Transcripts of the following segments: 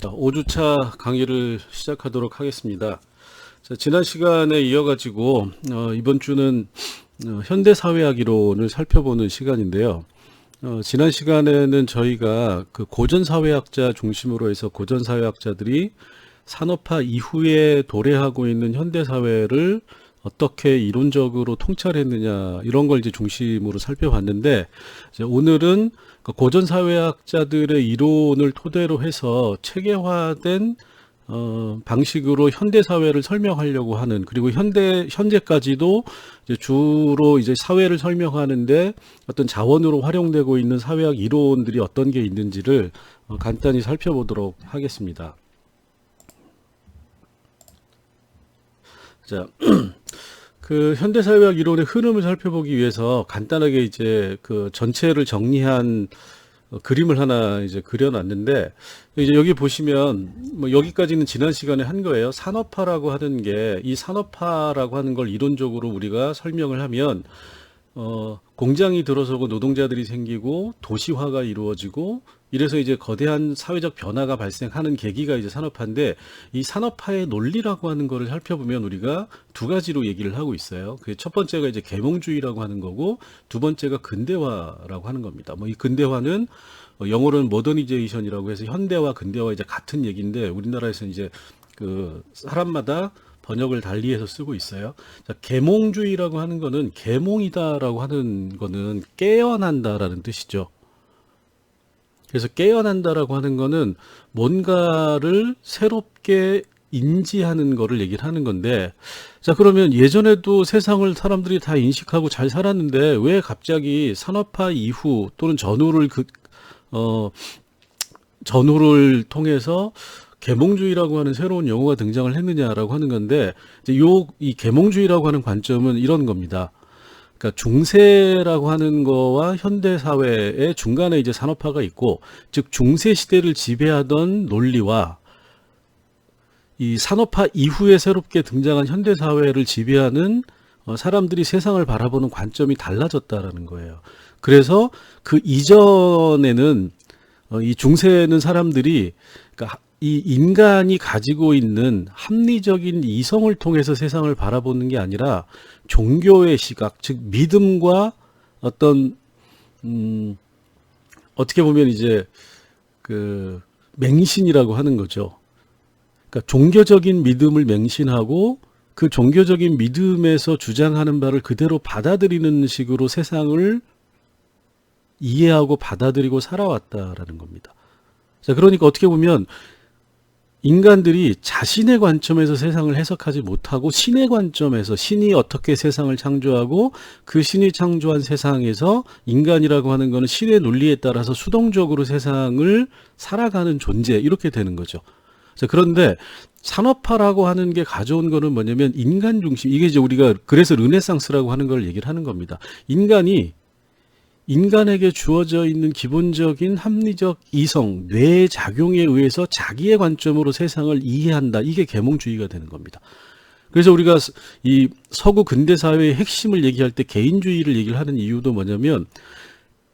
자, 5주차 강의를 시작하도록 하겠습니다. 자, 지난 시간에 이어가지고 이번 주는 현대사회학 이론을 살펴보는 시간인데요. 지난 시간에는 저희가 그 고전사회학자 중심으로 해서 고전사회학자들이 산업화 이후에 도래하고 있는 현대사회를 어떻게 이론적으로 통찰했느냐 이런 걸 이제 중심으로 살펴봤는데, 이제 오늘은 그 고전사회학자들의 이론을 토대로 해서 체계화된 방식으로 현대사회를 설명하려고 하는, 그리고 현재까지도 이제 주로 이제 사회를 설명하는데 어떤 자원으로 활용되고 있는 사회학 이론들이 어떤 게 있는지를 간단히 살펴보도록 하겠습니다. 자, 그 현대사회학 이론의 흐름을 살펴보기 위해서 간단하게 이제 그 전체를 정리한 그림을 하나 이제 그려놨는데, 이제 여기 보시면 뭐 여기까지는 지난 시간에 한 거예요. 산업화라고 하는 게, 이 산업화라고 하는 걸 이론적으로 우리가 설명을 하면 공장이 들어서고 노동자들이 생기고 도시화가 이루어지고, 이래서 이제 거대한 사회적 변화가 발생하는 계기가 이제 산업화인데, 이 산업화의 논리라고 하는 거를 살펴보면 우리가 두 가지로 얘기를 하고 있어요. 그 첫 번째가 이제 계몽주의라고 하는 거고, 두 번째가 근대화라고 하는 겁니다. 뭐 이 근대화는 영어로는 모더니제이션이라고 해서 현대와 근대화 이제 같은 얘기인데, 우리나라에서 이제 그 사람마다 번역을 달리해서 쓰고 있어요. 자, 계몽주의라고 하는 거는, 계몽이다라고 하는 거는 깨어난다라는 뜻이죠. 그래서 깨어난다라고 하는 거는 뭔가를 새롭게 인지하는 거를 얘기를 하는 건데, 자, 그러면 예전에도 세상을 사람들이 다 인식하고 잘 살았는데 왜 갑자기 산업화 이후 또는 전후를 통해서 계몽주의라고 하는 새로운 용어가 등장을 했느냐라고 하는 건데, 이제 이 계몽주의라고 하는 관점은 이런 겁니다. 그러니까 중세라고 하는 거와 현대 사회의 중간에 이제 산업화가 있고, 즉 중세 시대를 지배하던 논리와 이 산업화 이후에 새롭게 등장한 현대 사회를 지배하는 사람들이 세상을 바라보는 관점이 달라졌다라는 거예요. 그래서 그 이전에는 이 중세는 사람들이, 그러니까 이 인간이 가지고 있는 합리적인 이성을 통해서 세상을 바라보는 게 아니라 종교의 시각, 즉 믿음과 어떤 어떻게 보면 이제 그 맹신이라고 하는 거죠. 그러니까 종교적인 믿음을 맹신하고 그 종교적인 믿음에서 주장하는 바를 그대로 받아들이는 식으로 세상을 이해하고 받아들이고 살아왔다라는 겁니다. 자, 그러니까 어떻게 보면 인간들이 자신의 관점에서 세상을 해석하지 못하고 신의 관점에서, 신이 어떻게 세상을 창조하고 그 신이 창조한 세상에서 인간이라고 하는 것은 신의 논리에 따라서 수동적으로 세상을 살아가는 존재, 이렇게 되는 거죠. 자, 그런데 산업화라고 하는 게 가져온 거는 뭐냐면 인간 중심, 이게 이제 우리가 그래서 르네상스라고 하는 걸 얘기를 하는 겁니다. 인간에게 주어져 있는 기본적인 합리적 이성, 뇌의 작용에 의해서 자기의 관점으로 세상을 이해한다. 이게 계몽주의가 되는 겁니다. 그래서 우리가 이 서구 근대사회의 핵심을 얘기할 때 개인주의를 얘기를 하는 이유도 뭐냐면,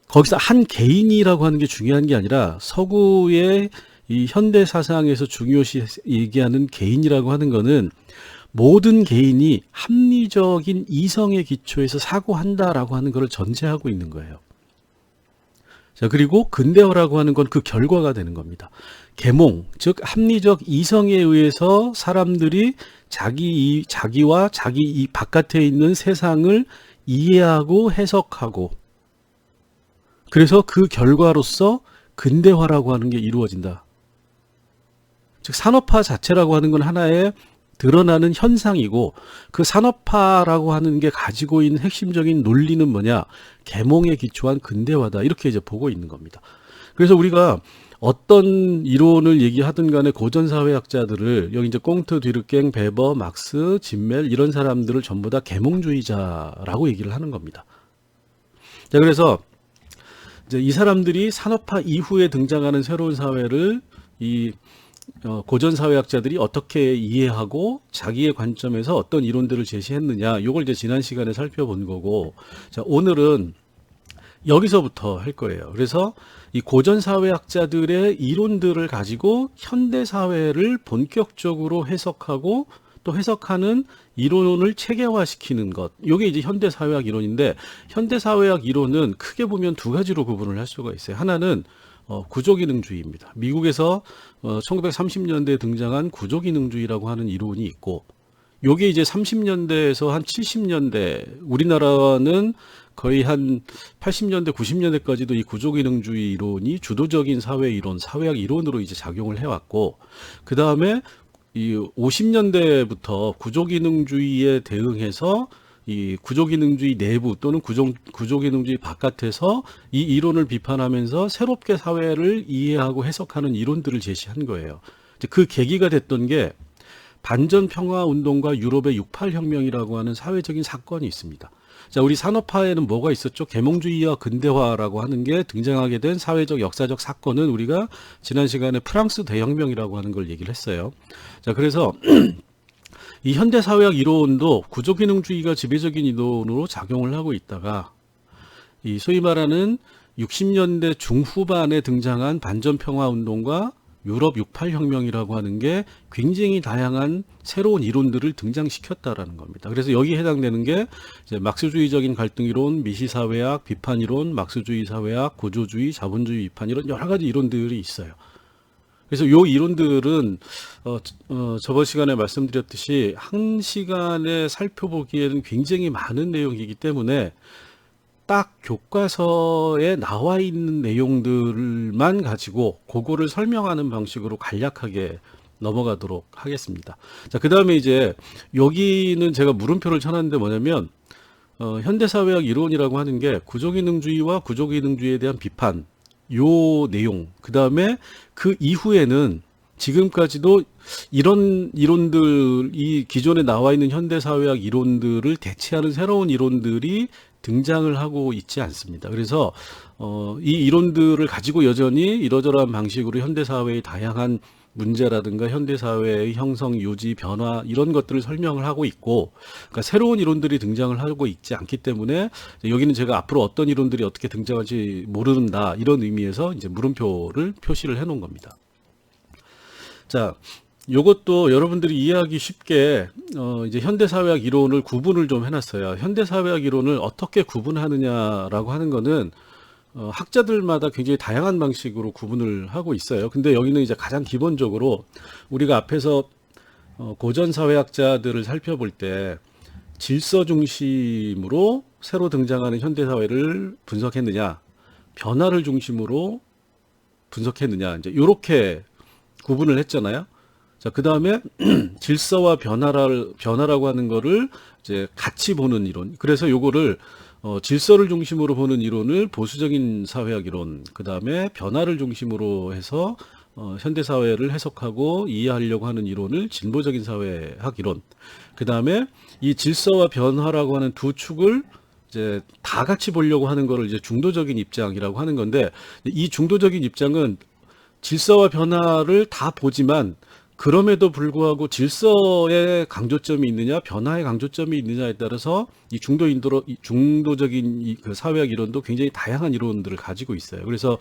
거기서 한 개인이라고 하는 게 중요한 게 아니라 서구의 이 현대 사상에서 중요시 얘기하는 개인이라고 하는 거는 모든 개인이 합리적인 이성의 기초에서 사고한다라고 하는 것을 전제하고 있는 거예요. 자, 그리고 근대화라고 하는 건 그 결과가 되는 겁니다. 계몽, 즉 합리적 이성에 의해서 사람들이 자기와 자기 이 바깥에 있는 세상을 이해하고 해석하고, 그래서 그 결과로서 근대화라고 하는 게 이루어진다. 즉 산업화 자체라고 하는 건 하나의 드러나는 현상이고, 그 산업화라고 하는 게 가지고 있는 핵심적인 논리는 뭐냐? 계몽에 기초한 근대화다. 이렇게 이제 보고 있는 겁니다. 그래서 우리가 어떤 이론을 얘기하든 간에 고전사회학자들을, 여기 이제 꽁트, 뒤르갱, 베버, 막스, 진멜 이런 사람들을 전부 다 계몽주의자라고 얘기를 하는 겁니다. 자, 그래서 이제 이 사람들이 산업화 이후에 등장하는 새로운 사회를 이 고전사회학자들이 어떻게 이해하고 자기의 관점에서 어떤 이론들을 제시했느냐, 이걸 이제 지난 시간에 살펴본 거고, 자, 오늘은 여기서부터 할 거예요. 그래서 이 고전 사회학자들의 이론들을 가지고 현대 사회를 본격적으로 해석하고 또 해석하는 이론을 체계화시키는 것. 이게 이제 현대 사회학 이론인데, 현대 사회학 이론은 크게 보면 두 가지로 구분을 할 수가 있어요. 하나는 구조기능주의입니다. 미국에서 1930년대에 등장한 구조기능주의라고 하는 이론이 있고, 요게 이제 30년대에서 한 70년대, 우리나라는 거의 한 80년대, 90년대까지도 이 구조기능주의 이론이 주도적인 사회 이론, 사회학 이론으로 이제 작용을 해왔고, 그 다음에 이 50년대부터 구조기능주의에 대응해서 이 구조기능주의 내부 또는 구조기능주의 바깥에서 이 이론을 비판하면서 새롭게 사회를 이해하고 해석하는 이론들을 제시한 거예요. 그 계기가 됐던 게 반전평화운동과 유럽의 68혁명이라고 하는 사회적인 사건이 있습니다. 자, 우리 산업화에는 뭐가 있었죠? 계몽주의와 근대화라고 하는 게 등장하게 된 사회적 역사적 사건은 우리가 지난 시간에 프랑스 대혁명이라고 하는 걸 얘기를 했어요. 자, 그래서 이 현대사회학 이론도 구조기능주의가 지배적인 이론으로 작용을 하고 있다가 이 소위 말하는 60년대 중후반에 등장한 반전평화운동과 유럽 68혁명이라고 하는 게 굉장히 다양한 새로운 이론들을 등장시켰다라는 겁니다. 그래서 여기에 해당되는 게 이제 막스주의적인 갈등 이론, 미시사회학, 비판 이론, 막스주의 사회학, 구조주의, 자본주의 비판 이런 여러 가지 이론들이 있어요. 그래서 이 이론들은 저번 시간에 말씀드렸듯이 한 시간에 살펴보기에는 굉장히 많은 내용이기 때문에 딱 교과서에 나와 있는 내용들만 가지고 그거를 설명하는 방식으로 간략하게 넘어가도록 하겠습니다. 자, 그 다음에 이제 여기는 제가 물음표를 쳐놨는데 뭐냐면 현대사회학 이론이라고 하는 게 구조기능주의와 구조기능주의에 대한 비판, 요 내용, 그 다음에 그 이후에는 지금까지도 이런 이론들, 이 기존에 나와 있는 현대사회학 이론들을 대체하는 새로운 이론들이 등장을 하고 있지 않습니다. 그래서 이 이론들을 가지고 여전히 이러저러한 방식으로 현대사회의 다양한 문제라든가 현대사회의 형성, 유지, 변화 이런 것들을 설명을 하고 있고, 그러니까 새로운 이론들이 등장을 하고 있지 않기 때문에 여기는 제가 앞으로 어떤 이론들이 어떻게 등장할지 모른다 이런 의미에서 이제 물음표를 표시를 해놓은 겁니다. 자, 요것도 여러분들이 이해하기 쉽게 이제 현대사회학 이론을 구분을 좀 해놨어요. 현대사회학 이론을 어떻게 구분하느냐라고 하는 거는 학자들마다 굉장히 다양한 방식으로 구분을 하고 있어요. 근데 여기는 이제 가장 기본적으로 우리가 앞에서 고전 사회학자들을 살펴볼 때 질서 중심으로 새로 등장하는 현대사회를 분석했느냐, 변화를 중심으로 분석했느냐, 이제 이렇게 구분을 했잖아요. 자, 그 다음에 질서와 변화라고 하는 거를 이제 같이 보는 이론. 그래서 요거를 질서를 중심으로 보는 이론을 보수적인 사회학 이론, 그 다음에 변화를 중심으로 해서 현대 사회를 해석하고 이해하려고 하는 이론을 진보적인 사회학 이론. 그 다음에 이 질서와 변화라고 하는 두 축을 이제 다 같이 보려고 하는 거를 이제 중도적인 입장이라고 하는 건데, 이 중도적인 입장은 질서와 변화를 다 보지만 그럼에도 불구하고 질서의 강조점이 있느냐, 변화의 강조점이 있느냐에 따라서 이 중도적인 그 사회학 이론도 굉장히 다양한 이론들을 가지고 있어요. 그래서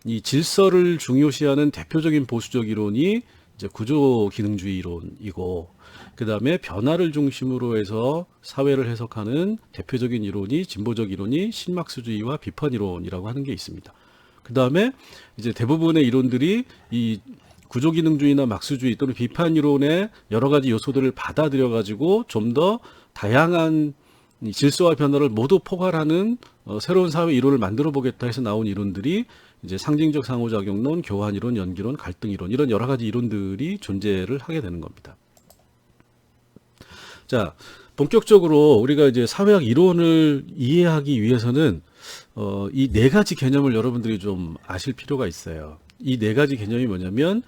이 질서를 중요시하는 대표적인 보수적 이론이 이제 구조기능주의 이론이고, 그 다음에 변화를 중심으로 해서 사회를 해석하는 대표적인 이론이 진보적 이론이 신막스주의와 비판 이론이라고 하는 게 있습니다. 그 다음에 이제 대부분의 이론들이 이 구조기능주의나 막스주의 또는 비판 이론의 여러 가지 요소들을 받아들여 가지고 좀 더 다양한 질서와 변화를 모두 포괄하는 새로운 사회 이론을 만들어 보겠다 해서 나온 이론들이 이제 상징적 상호작용론, 교환이론, 연기론, 갈등이론 이런 여러 가지 이론들이 존재를 하게 되는 겁니다. 자, 본격적으로 우리가 이제 사회학 이론을 이해하기 위해서는 이 네 가지 개념을 여러분들이 좀 아실 필요가 있어요. 이 네 가지 개념이 뭐냐면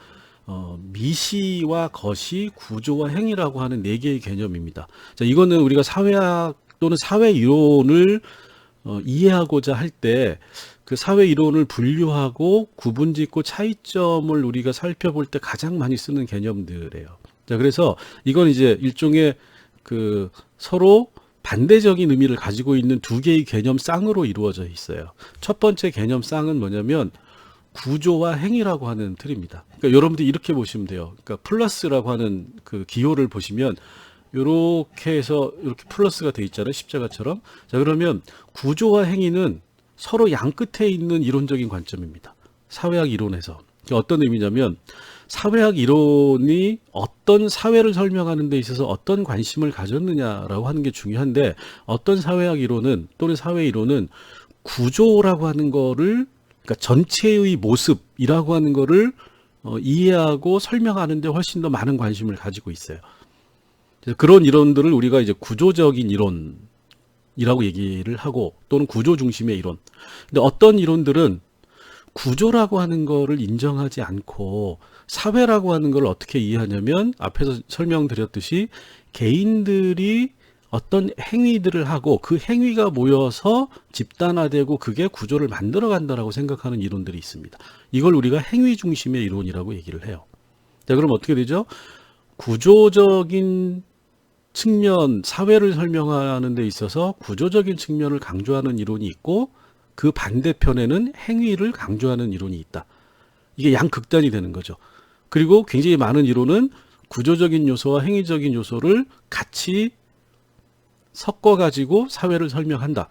미시와 거시, 구조와 행위라고 하는 네 개의 개념입니다. 자, 이거는 우리가 사회학 또는 사회 이론을 이해하고자 할 때 그 사회 이론을 분류하고 구분짓고 차이점을 우리가 살펴볼 때 가장 많이 쓰는 개념들이에요. 자, 그래서 이건 이제 일종의 그 서로 반대적인 의미를 가지고 있는 두 개의 개념 쌍으로 이루어져 있어요. 첫 번째 개념 쌍은 뭐냐면 구조와 행위라고 하는 틀입니다. 그러니까 여러분들이 이렇게 보시면 돼요. 그러니까 플러스라고 하는 그 기호를 보시면 이렇게 해서 이렇게 플러스가 돼 있잖아요. 십자가처럼. 자, 그러면 구조와 행위는 서로 양 끝에 있는 이론적인 관점입니다. 사회학 이론에서. 어떤 의미냐면 사회학 이론이 어떤 사회를 설명하는 데 있어서 어떤 관심을 가졌느냐라고 하는 게 중요한데, 어떤 사회학 이론은 또는 사회 이론은 구조라고 하는 거를, 그러니까 전체의 모습이라고 하는 거를 이해하고 설명하는 데 훨씬 더 많은 관심을 가지고 있어요. 그런 이론들을 우리가 이제 구조적인 이론이라고 얘기를 하고, 또는 구조 중심의 이론. 근데 어떤 이론들은 구조라고 하는 거를 인정하지 않고 사회라고 하는 걸 어떻게 이해하냐면, 앞에서 설명드렸듯이 개인들이 어떤 행위들을 하고 그 행위가 모여서 집단화되고 그게 구조를 만들어 간다라고 생각하는 이론들이 있습니다. 이걸 우리가 행위 중심의 이론이라고 얘기를 해요. 자, 그럼 어떻게 되죠? 구조적인 측면, 사회를 설명하는 데 있어서 구조적인 측면을 강조하는 이론이 있고, 그 반대편에는 행위를 강조하는 이론이 있다. 이게 양극단이 되는 거죠. 그리고 굉장히 많은 이론은 구조적인 요소와 행위적인 요소를 같이 섞어가지고 사회를 설명한다.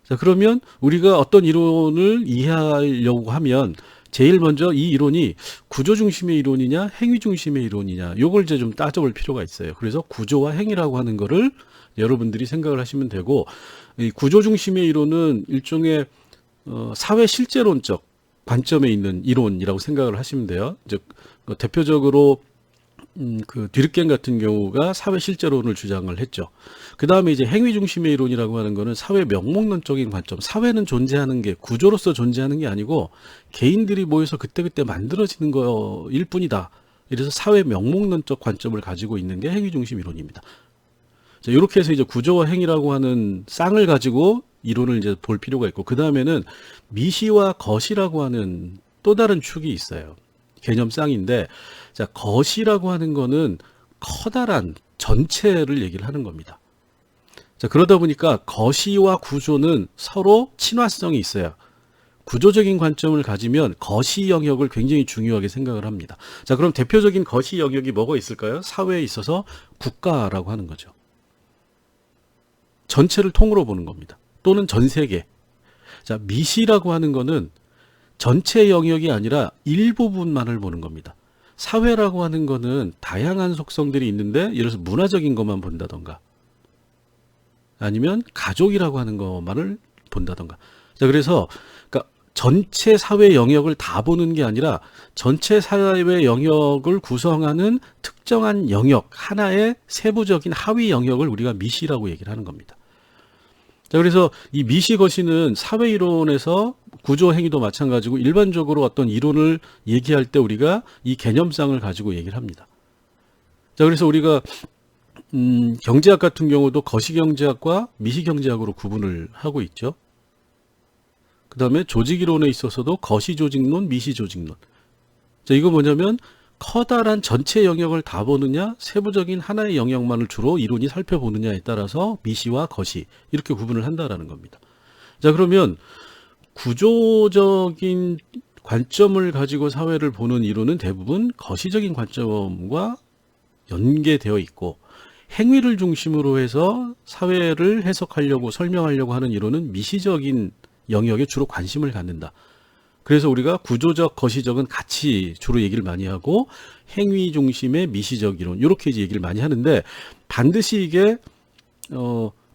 자, 그러면 우리가 어떤 이론을 이해하려고 하면 제일 먼저 이 이론이 구조 중심의 이론이냐 행위 중심의 이론이냐, 요걸 이제 좀 따져볼 필요가 있어요. 그래서 구조와 행위라고 하는 거를 여러분들이 생각을 하시면 되고, 이 구조 중심의 이론은 일종의 사회 실제론적 관점에 있는 이론이라고 생각을 하시면 돼요. 즉 대표적으로 그 뒤르겐 같은 경우가 사회 실제론을 주장을 했죠. 그 다음에 이제 행위 중심의 이론이라고 하는 거는 사회 명목론적인 관점. 사회는 존재하는 게 구조로서 존재하는 게 아니고 개인들이 모여서 그때그때 만들어지는 거일 뿐이다. 이래서 사회 명목론적 관점을 가지고 있는 게 행위 중심 이론입니다. 자, 이렇게 해서 이제 구조와 행위라고 하는 쌍을 가지고 이론을 이제 볼 필요가 있고, 그 다음에는 미시와 거시라고 하는 또 다른 축이 있어요. 개념 쌍인데, 자, 거시라고 하는 거는 커다란 전체를 얘기를 하는 겁니다. 자, 그러다 보니까 거시와 구조는 서로 친화성이 있어요. 구조적인 관점을 가지면 거시 영역을 굉장히 중요하게 생각을 합니다. 자, 그럼 대표적인 거시 영역이 뭐가 있을까요? 사회에 있어서 국가라고 하는 거죠. 전체를 통으로 보는 겁니다. 또는 전 세계. 자, 미시라고 하는 거는 전체 영역이 아니라 일부분만을 보는 겁니다. 사회라고 하는 거는 다양한 속성들이 있는데, 예를 들어서 문화적인 것만 본다던가, 아니면 가족이라고 하는 것만을 본다던가. 자, 그래서 그러니까 전체 사회 영역을 다 보는 게 아니라 전체 사회 영역을 구성하는 특정한 영역 하나의 세부적인 하위 영역을 우리가 미시라고 얘기를 하는 겁니다. 자, 그래서 이 미시 거시는 사회 이론에서 구조 행위도 마찬가지고 일반적으로 어떤 이론을 얘기할 때 우리가 이 개념상을 가지고 얘기를 합니다. 자, 그래서 우리가 경제학 같은 경우도 거시경제학과 미시경제학으로 구분을 하고 있죠. 그 다음에 조직이론에 있어서도 거시조직론, 미시조직론. 자, 이거 뭐냐면 커다란 전체 영역을 다 보느냐, 세부적인 하나의 영역만을 주로 이론이 살펴보느냐에 따라서 미시와 거시 이렇게 구분을 한다라는 겁니다. 자, 그러면 구조적인 관점을 가지고 사회를 보는 이론은 대부분 거시적인 관점과 연계되어 있고, 행위를 중심으로 해서 사회를 해석하려고 설명하려고 하는 이론은 미시적인 영역에 주로 관심을 갖는다. 그래서 우리가 구조적, 거시적은 같이 주로 얘기를 많이 하고, 행위 중심의 미시적 이론, 이렇게 이제 얘기를 많이 하는데, 반드시 이게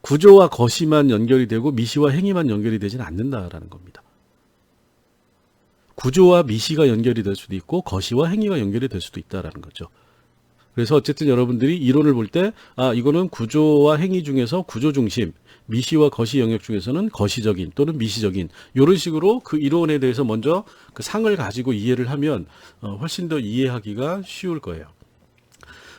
구조와 거시만 연결이 되고 미시와 행위만 연결이 되지는 않는다라는 겁니다. 구조와 미시가 연결이 될 수도 있고 거시와 행위가 연결이 될 수도 있다라는 거죠. 그래서 어쨌든 여러분들이 이론을 볼 때, 이거는 구조와 행위 중에서 구조 중심, 미시와 거시 영역 중에서는 거시적인 또는 미시적인, 이런 식으로 그 이론에 대해서 먼저 그 상을 가지고 이해를 하면 훨씬 더 이해하기가 쉬울 거예요.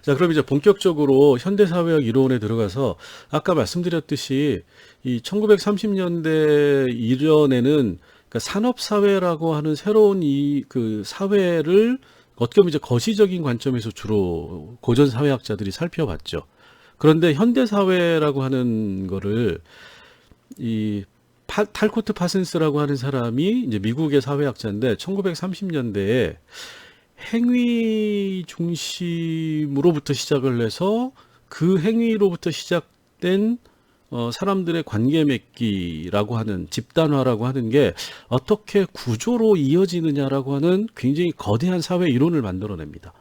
자, 그럼 이제 본격적으로 현대사회학 이론에 들어가서, 아까 말씀드렸듯이 이 1930년대 이전에는 그러니까 산업사회라고 하는 새로운 그 사회를 어떻게 보면 이제 거시적인 관점에서 주로 고전 사회학자들이 살펴봤죠. 그런데 현대사회라고 하는 거를 이 탈코트 파슨스라고 하는 사람이 이제 미국의 사회학자인데 1930년대에 행위 중심으로부터 시작을 해서 그 행위로부터 시작된 사람들의 관계 맺기라고 하는 집단화라고 하는 게 어떻게 구조로 이어지느냐라고 하는 굉장히 거대한 사회 이론을 만들어냅니다.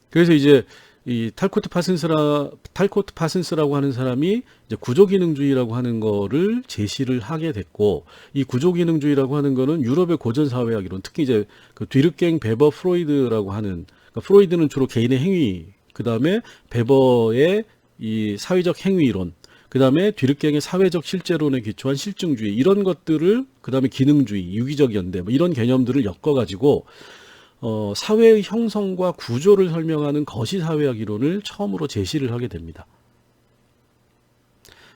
그래서 이제 이 탈코트 파슨스라고 하는 사람이 이제 구조기능주의라고 하는 거를 제시를 하게 됐고, 이 구조기능주의라고 하는 거는 유럽의 고전 사회학 이론, 특히 이제 그 뒤르갱, 베버, 프로이드라고 하는, 그러니까 프로이드는 주로 개인의 행위, 그 다음에 베버의 이 사회적 행위 이론, 그 다음에 뒤르갱의 사회적 실제론에 기초한 실증주의, 이런 것들을, 그 다음에 기능주의, 유기적 연대, 뭐 이런 개념들을 엮어가지고 사회의 형성과 구조를 설명하는 거시사회학 이론을 처음으로 제시를 하게 됩니다.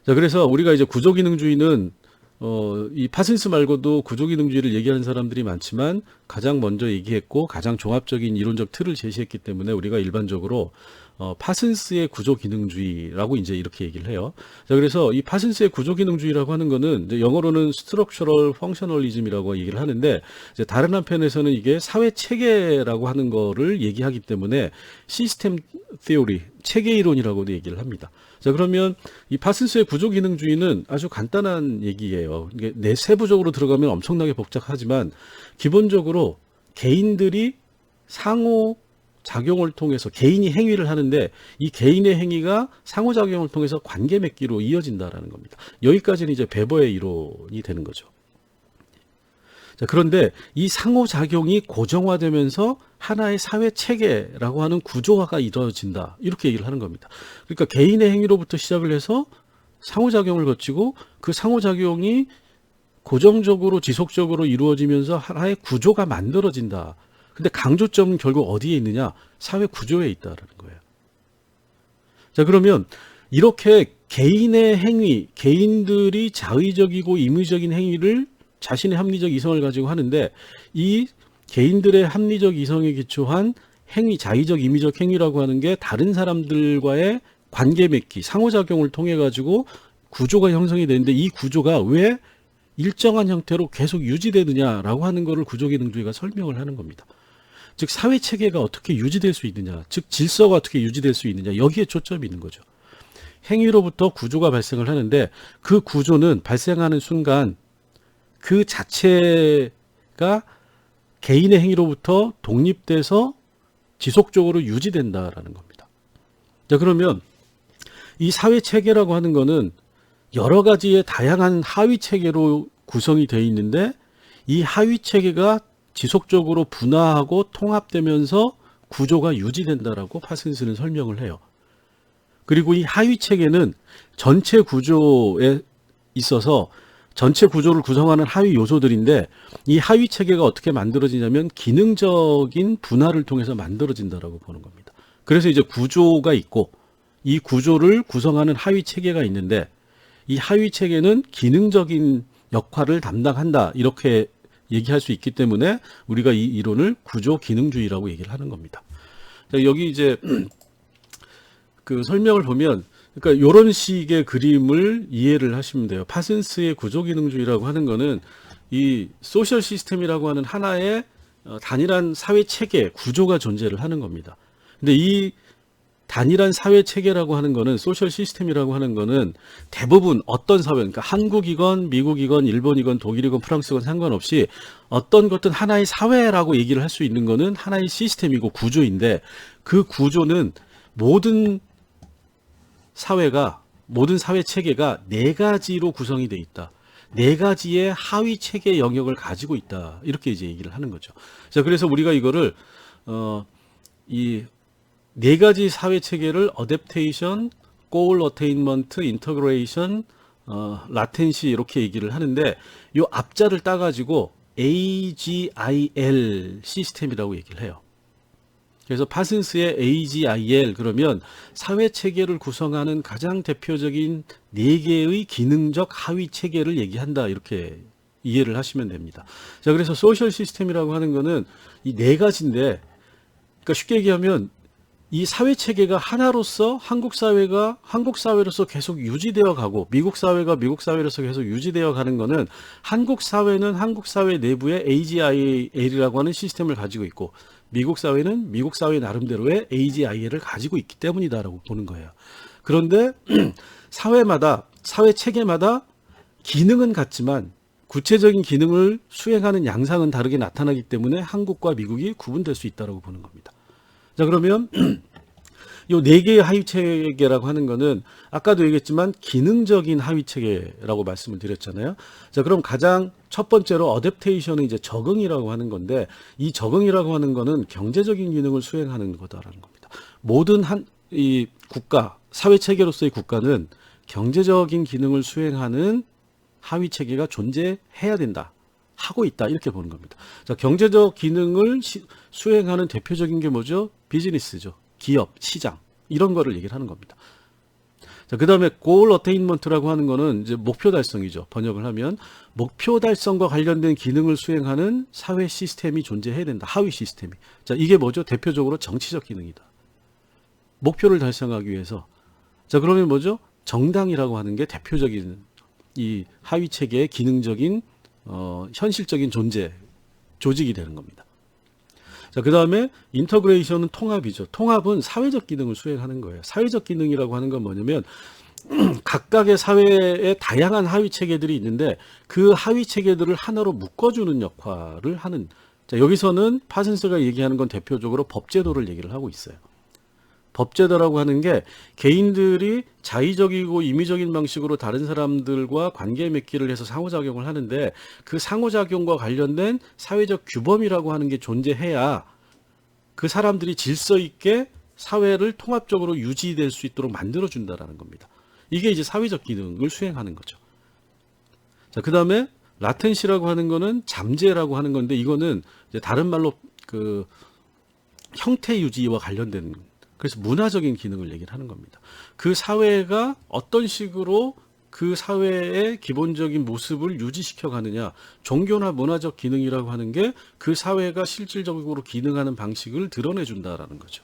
자, 그래서 우리가 이제 구조기능주의는 이 파슨스 말고도 구조기능주의를 얘기하는 사람들이 많지만 가장 먼저 얘기했고 가장 종합적인 이론적 틀을 제시했기 때문에 우리가 일반적으로 파슨스의 구조기능주의라고 이제 이렇게 얘기를 해요. 자, 그래서 이 파슨스의 구조기능주의라고 하는 거는 이제 영어로는 스트럭처럴 펑셔널리즘이라고 얘기를 하는데, 이제 다른 한편에서는 이게 사회 체계라고 하는 거를 얘기하기 때문에 시스템 티오리, 체계 이론이라고도 얘기를 합니다. 자, 그러면 이 파슨스의 구조기능주의는 아주 간단한 얘기예요. 이게 세부적으로 들어가면 엄청나게 복잡하지만 기본적으로 개인들이 상호 작용을 통해서 개인이 행위를 하는데 이 개인의 행위가 상호작용을 통해서 관계 맺기로 이어진다라는 겁니다. 여기까지는 이제 베버의 이론이 되는 거죠. 자, 그런데 이 상호작용이 고정화되면서 하나의 사회 체계라고 하는 구조화가 이루어진다, 이렇게 얘기를 하는 겁니다. 그러니까 개인의 행위로부터 시작을 해서 상호작용을 거치고 그 상호작용이 고정적으로 지속적으로 이루어지면서 하나의 구조가 만들어진다. 근데 강조점은 결국 어디에 있느냐? 사회 구조에 있다라는 거예요. 자, 그러면 이렇게 개인의 행위, 개인들이 자의적이고 임의적인 행위를 자신의 합리적 이성을 가지고 하는데, 이 개인들의 합리적 이성에 기초한 행위, 자의적, 임의적 행위라고 하는 게 다른 사람들과의 관계 맺기, 상호작용을 통해 가지고 구조가 형성이 되는데, 이 구조가 왜 일정한 형태로 계속 유지되느냐라고 하는 것을 구조기능주의가 설명을 하는 겁니다. 즉 사회 체계가 어떻게 유지될 수 있느냐, 즉 질서가 어떻게 유지될 수 있느냐, 여기에 초점이 있는 거죠. 행위로부터 구조가 발생을 하는데 그 구조는 발생하는 순간 그 자체가 개인의 행위로부터 독립돼서 지속적으로 유지된다라는 겁니다. 자, 그러면 이 사회 체계라고 하는 거는 여러 가지의 다양한 하위 체계로 구성이 되어 있는데, 이 하위 체계가 지속적으로 분화하고 통합되면서 구조가 유지된다라고 파슨스는 설명을 해요. 그리고 이 하위 체계는 전체 구조에 있어서 전체 구조를 구성하는 하위 요소들인데, 이 하위 체계가 어떻게 만들어지냐면 기능적인 분할을 통해서 만들어진다라고 보는 겁니다. 그래서 이제 구조가 있고 이 구조를 구성하는 하위 체계가 있는데, 이 하위 체계는 기능적인 역할을 담당한다, 이렇게 얘기할 수 있기 때문에 우리가 이 이론을 구조 기능주의라고 얘기를 하는 겁니다. 자, 여기 이제 그 설명을 보면, 그러니까 이런 식의 그림을 이해를 하시면 돼요. 파슨스의 구조기능주의라고 하는 거는 이 소셜 시스템이라고 하는 하나의 단일한 사회 체계, 구조가 존재를 하는 겁니다. 근데 이 단일한 사회 체계라고 하는 거는, 소셜 시스템이라고 하는 거는 대부분 어떤 사회, 그러니까 한국이건 미국이건 일본이건 독일이건 프랑스건 상관없이 어떤 것든 하나의 사회라고 얘기를 할 수 있는 거는 하나의 시스템이고 구조인데, 그 구조는 모든 사회가, 모든 사회 체계가 네 가지로 구성이 돼 있다. 네 가지의 하위 체계 영역을 가지고 있다. 이렇게 이제 얘기를 하는 거죠. 자, 그래서 우리가 이거를 이 네 가지 사회 체계를 어댑테이션, goal attainment, integration, latency 이렇게 얘기를 하는데, 이 앞자를 따가지고 AGIL 시스템이라고 얘기를 해요. 그래서 파슨스의 AGIL 그러면 사회 체계를 구성하는 가장 대표적인 네 개의 기능적 하위 체계를 얘기한다, 이렇게 이해를 하시면 됩니다. 자, 그래서 소셜 시스템이라고 하는 거는 이 네 가지인데, 그러니까 쉽게 얘기하면 이 사회 체계가 하나로서 한국 사회가 한국 사회로서 계속 유지되어 가고 미국 사회가 미국 사회로서 계속 유지되어 가는 거는 한국 사회는 한국 사회 내부에 AGIL이라고 하는 시스템을 가지고 있고 미국 사회는 미국 사회 나름대로의 AGIL을 가지고 있기 때문이다라고 보는 거예요. 그런데 사회마다 사회 체계마다 기능은 같지만 구체적인 기능을 수행하는 양상은 다르게 나타나기 때문에 한국과 미국이 구분될 수 있다고 보는 겁니다. 자, 그러면 요 네 개의 하위 체계라고 하는 거는 아까도 얘기했지만 기능적인 하위 체계라고 말씀을 드렸잖아요. 자, 그럼 가장 첫 번째로 어댑테이션은 이제 적응이라고 하는 건데 이 적응이라고 하는 거는 경제적인 기능을 수행하는 거다라는 겁니다. 모든 이 국가, 사회 체계로서의 국가는 경제적인 기능을 수행하는 하위 체계가 존재해야 된다. 하고 있다. 이렇게 보는 겁니다. 자, 경제적 기능을 수행하는 대표적인 게 뭐죠? 비즈니스죠. 기업, 시장. 이런 거를 얘기를 하는 겁니다. 자, 그다음에 goal attainment라고 하는 거는 이제 목표 달성이죠. 번역을 하면 목표 달성과 관련된 기능을 수행하는 사회 시스템이 존재해야 된다. 하위 시스템이. 자, 이게 뭐죠? 대표적으로 정치적 기능이다. 목표를 달성하기 위해서. 자, 그러면 뭐죠? 정당이라고 하는 게 대표적인 이 하위 체계의 기능적인 현실적인 존재, 조직이 되는 겁니다. 자, 그 다음에 인터그레이션은 통합이죠. 통합은 사회적 기능을 수행하는 거예요. 사회적 기능이라고 하는 건 뭐냐면 각각의 사회에 다양한 하위 체계들이 있는데 그 하위 체계들을 하나로 묶어주는 역할을 하는. 자, 여기서는 파슨스가 얘기하는 건 대표적으로 법제도를 얘기를 하고 있어요. 법제도라고 하는 게 개인들이 자의적이고 임의적인 방식으로 다른 사람들과 관계 맺기를 해서 상호작용을 하는데 그 상호작용과 관련된 사회적 규범이라고 하는 게 존재해야 그 사람들이 질서 있게 사회를 통합적으로 유지될 수 있도록 만들어준다라는 겁니다. 이게 이제 사회적 기능을 수행하는 거죠. 자, 그 다음에 라텐시라고 하는 거는 잠재라고 하는 건데 이거는 이제 다른 말로 그 형태 유지와 관련된 그래서 문화적인 기능을 얘기를 하는 겁니다. 그 사회가 어떤 식으로 그 사회의 기본적인 모습을 유지시켜 가느냐, 종교나 문화적 기능이라고 하는 게 그 사회가 실질적으로 기능하는 방식을 드러내 준다라는 거죠.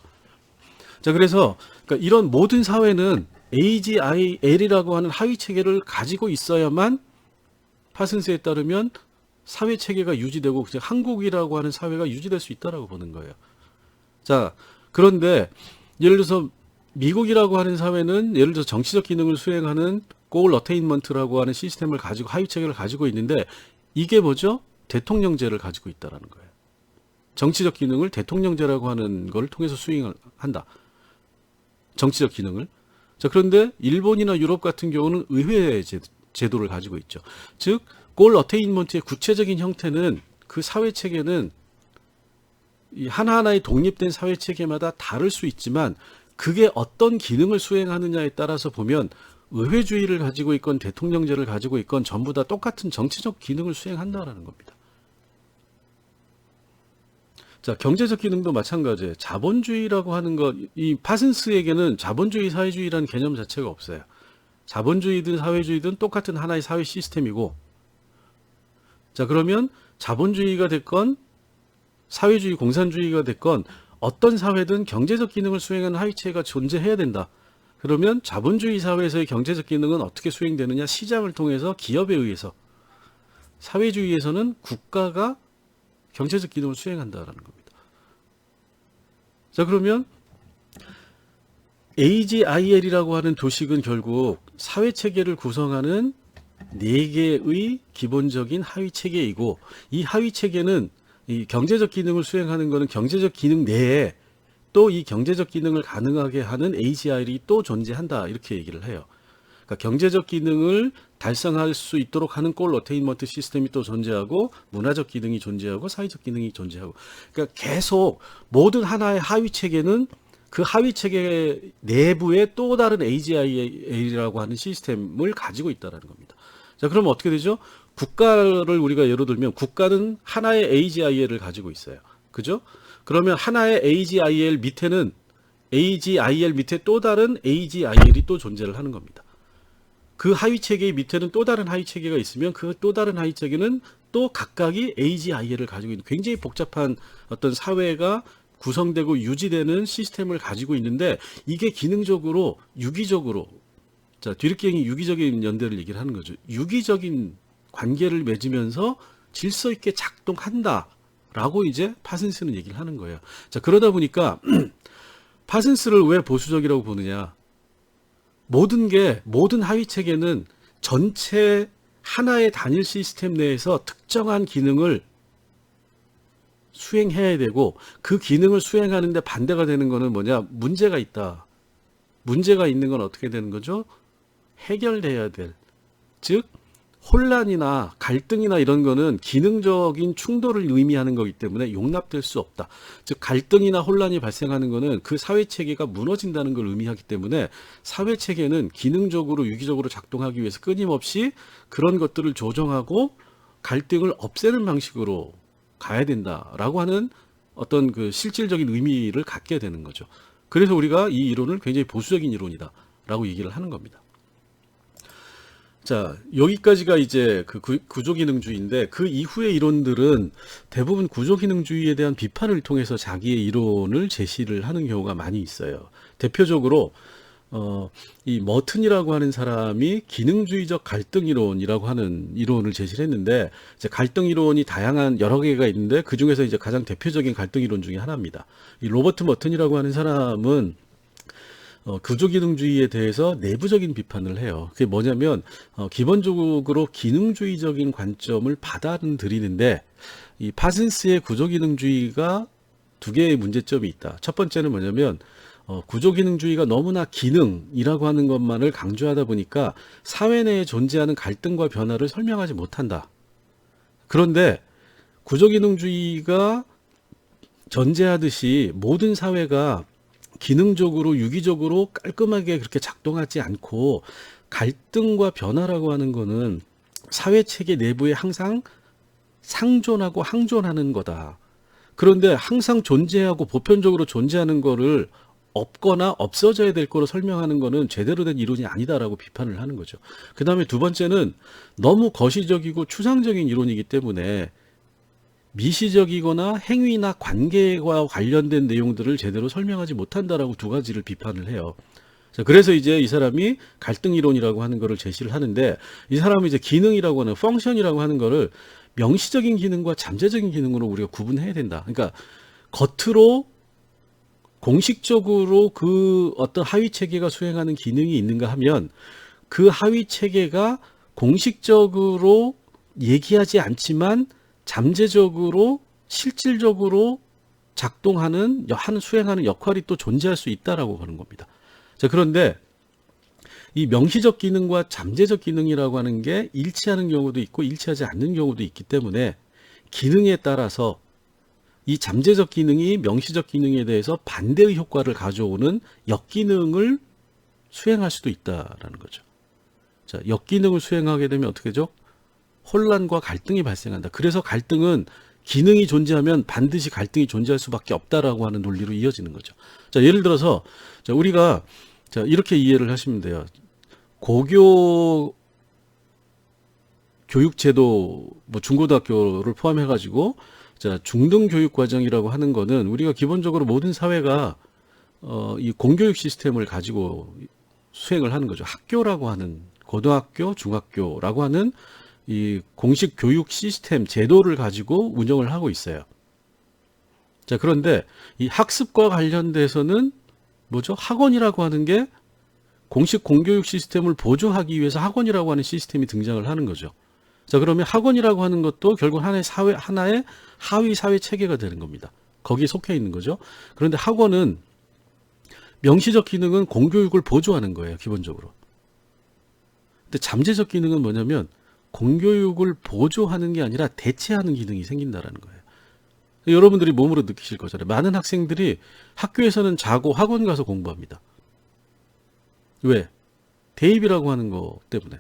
자, 그래서 그러니까 이런 모든 사회는 AGIL이라고 하는 하위 체계를 가지고 있어야만 파슨스에 따르면 사회 체계가 유지되고 한국이라고 하는 사회가 유지될 수 있다라고 보는 거예요. 자, 그런데 예를 들어서 미국이라고 하는 사회는 예를 들어서 정치적 기능을 수행하는 goal attainment라고 하는 시스템을 가지고 하위 체계를 가지고 있는데 이게 뭐죠? 대통령제를 가지고 있다라는 거예요. 정치적 기능을 대통령제라고 하는 걸 통해서 수행을 한다. 정치적 기능을. 자, 그런데 일본이나 유럽 같은 경우는 의회 제도를 가지고 있죠. 즉 goal attainment의 구체적인 형태는 그 사회 체계는 이 하나하나의 독립된 사회 체계마다 다를 수 있지만 그게 어떤 기능을 수행하느냐에 따라서 보면 의회주의를 가지고 있건 대통령제를 가지고 있건 전부 다 똑같은 정치적 기능을 수행한다라는 겁니다. 자, 경제적 기능도 마찬가지예요. 자본주의라고 하는 것, 이 파슨스에게는 자본주의, 사회주의라는 개념 자체가 없어요. 자본주의든 사회주의든 똑같은 하나의 사회 시스템이고, 자, 그러면 자본주의가 됐건 사회주의, 공산주의가 됐건 어떤 사회든 경제적 기능을 수행하는 하위체계가 존재해야 된다. 그러면 자본주의 사회에서의 경제적 기능은 어떻게 수행되느냐? 시장을 통해서 기업에 의해서. 사회주의에서는 국가가 경제적 기능을 수행한다라는 겁니다. 자, 그러면 AGIL이라고 하는 도식은 결국 사회체계를 구성하는 4개의 기본적인 하위체계이고 이 하위체계는 이 경제적 기능을 수행하는 것은 경제적 기능 내에 또 이 경제적 기능을 가능하게 하는 AGIL이 또 존재한다 이렇게 얘기를 해요. 그러니까 경제적 기능을 달성할 수 있도록 하는 goal attainment 시스템이 또 존재하고 문화적 기능이 존재하고 사회적 기능이 존재하고 그러니까 계속 모든 하나의 하위 체계는 그 하위 체계 내부에 또 다른 AGIL이라고 하는 시스템을 가지고 있다라는 겁니다. 자, 그러면 어떻게 되죠? 국가를 우리가 예로 들면 국가는 하나의 AGIL을 가지고 있어요. 그죠? 그러면 하나의 AGIL 밑에는 AGIL 밑에 또 다른 AGIL이 또 존재를 하는 겁니다. 그 하위 체계 밑에는 또 다른 하위 체계가 있으면 그 또 다른 하위 체계는 또 각각이 AGIL을 가지고 있는 굉장히 복잡한 어떤 사회가 구성되고 유지되는 시스템을 가지고 있는데 이게 기능적으로 유기적으로 자 뒤늦게행이 유기적인 연대를 얘기를 하는 거죠. 유기적인 관계를 맺으면서 질서 있게 작동한다라고 이제 파슨스는 얘기를 하는 거예요. 자 그러다 보니까 파슨스를 왜 보수적이라고 보느냐? 모든 하위 체계는 전체 하나의 단일 시스템 내에서 특정한 기능을 수행해야 되고 그 기능을 수행하는데 반대가 되는 거는 뭐냐? 문제가 있다. 문제가 있는 건 어떻게 되는 거죠? 해결돼야 될. 즉 혼란이나 갈등이나 이런 거는 기능적인 충돌을 의미하는 거기 때문에 용납될 수 없다. 즉 갈등이나 혼란이 발생하는 거는 그 사회 체계가 무너진다는 걸 의미하기 때문에 사회 체계는 기능적으로 유기적으로 작동하기 위해서 끊임없이 그런 것들을 조정하고 갈등을 없애는 방식으로 가야 된다라고 하는 어떤 그 실질적인 의미를 갖게 되는 거죠. 그래서 우리가 이 이론을 굉장히 보수적인 이론이다라고 얘기를 하는 겁니다. 자, 여기까지가 이제 그 구조기능주의인데 그 이후의 이론들은 대부분 구조기능주의에 대한 비판을 통해서 자기의 이론을 제시를 하는 경우가 많이 있어요. 대표적으로 이 머튼이라고 하는 사람이 기능주의적 갈등 이론이라고 하는 이론을 제시를 했는데 이제 갈등 이론이 다양한 여러 개가 있는데 그 중에서 이제 가장 대표적인 갈등 이론 중에 하나입니다. 이 로버트 머튼이라고 하는 사람은 구조기능주의에 대해서 내부적인 비판을 해요. 그게 뭐냐면 기본적으로 기능주의적인 관점을 받아들이는데 이 파슨스의 구조기능주의가 두 개의 문제점이 있다. 첫 번째는 뭐냐면 구조기능주의가 너무나 기능이라고 하는 것만을 강조하다 보니까 사회 내에 존재하는 갈등과 변화를 설명하지 못한다. 그런데 구조기능주의가 전제하듯이 모든 사회가 기능적으로 유기적으로 깔끔하게 그렇게 작동하지 않고 갈등과 변화라고 하는 거는 사회 체계 내부에 항상 상존하고 항존하는 거다. 그런데 항상 존재하고 보편적으로 존재하는 거를 없거나 없어져야 될 거로 설명하는 거는 제대로 된 이론이 아니다라고 비판을 하는 거죠. 그 다음에 두 번째는 너무 거시적이고 추상적인 이론이기 때문에 미시적이거나 행위나 관계와 관련된 내용들을 제대로 설명하지 못한다라고 두 가지를 비판을 해요. 자, 그래서 이제 이 사람이 갈등 이론이라고 하는 거를 제시를 하는데 이 사람이 이제 기능이라고 하는 펑션이라고 하는 거를 명시적인 기능과 잠재적인 기능으로 우리가 구분해야 된다. 그러니까 겉으로 공식적으로 그 어떤 하위 체계가 수행하는 기능이 있는가 하면 그 하위 체계가 공식적으로 얘기하지 않지만 잠재적으로 실질적으로 작동하는 수행하는 역할이 또 존재할 수 있다라고 하는 겁니다. 자, 그런데 이 명시적 기능과 잠재적 기능이라고 하는 게 일치하는 경우도 있고 일치하지 않는 경우도 있기 때문에 기능에 따라서 이 잠재적 기능이 명시적 기능에 대해서 반대의 효과를 가져오는 역기능을 수행할 수도 있다라는 거죠. 자, 역기능을 수행하게 되면 어떻게 되죠? 혼란과 갈등이 발생한다. 그래서 갈등은 기능이 존재하면 반드시 갈등이 존재할 수밖에 없다라고 하는 논리로 이어지는 거죠. 자, 예를 들어서 우리가 이렇게 이해를 하시면 돼요. 고교 교육제도 중고등학교를 포함해 가지고 중등 교육 과정이라고 하는 거는 우리가 기본적으로 모든 사회가 이 공교육 시스템을 가지고 수행을 하는 거죠. 학교라고 하는 고등학교, 중학교라고 하는 이 공식 교육 시스템 제도를 가지고 운영을 하고 있어요. 자, 그런데 이 학습과 관련돼서는 뭐죠? 학원이라고 하는 게 공식 공교육 시스템을 보조하기 위해서 학원이라고 하는 시스템이 등장을 하는 거죠. 자, 그러면 학원이라고 하는 것도 결국 하나의 하위 사회 체계가 되는 겁니다. 거기에 속해 있는 거죠. 그런데 학원은 명시적 기능은 공교육을 보조하는 거예요, 기본적으로. 근데 잠재적 기능은 뭐냐면 공교육을 보조하는 게 아니라 대체하는 기능이 생긴다라는 거예요. 여러분들이 몸으로 느끼실 거잖아요. 많은 학생들이 학교에서는 자고 학원 가서 공부합니다. 왜? 대입이라고 하는 거 때문에.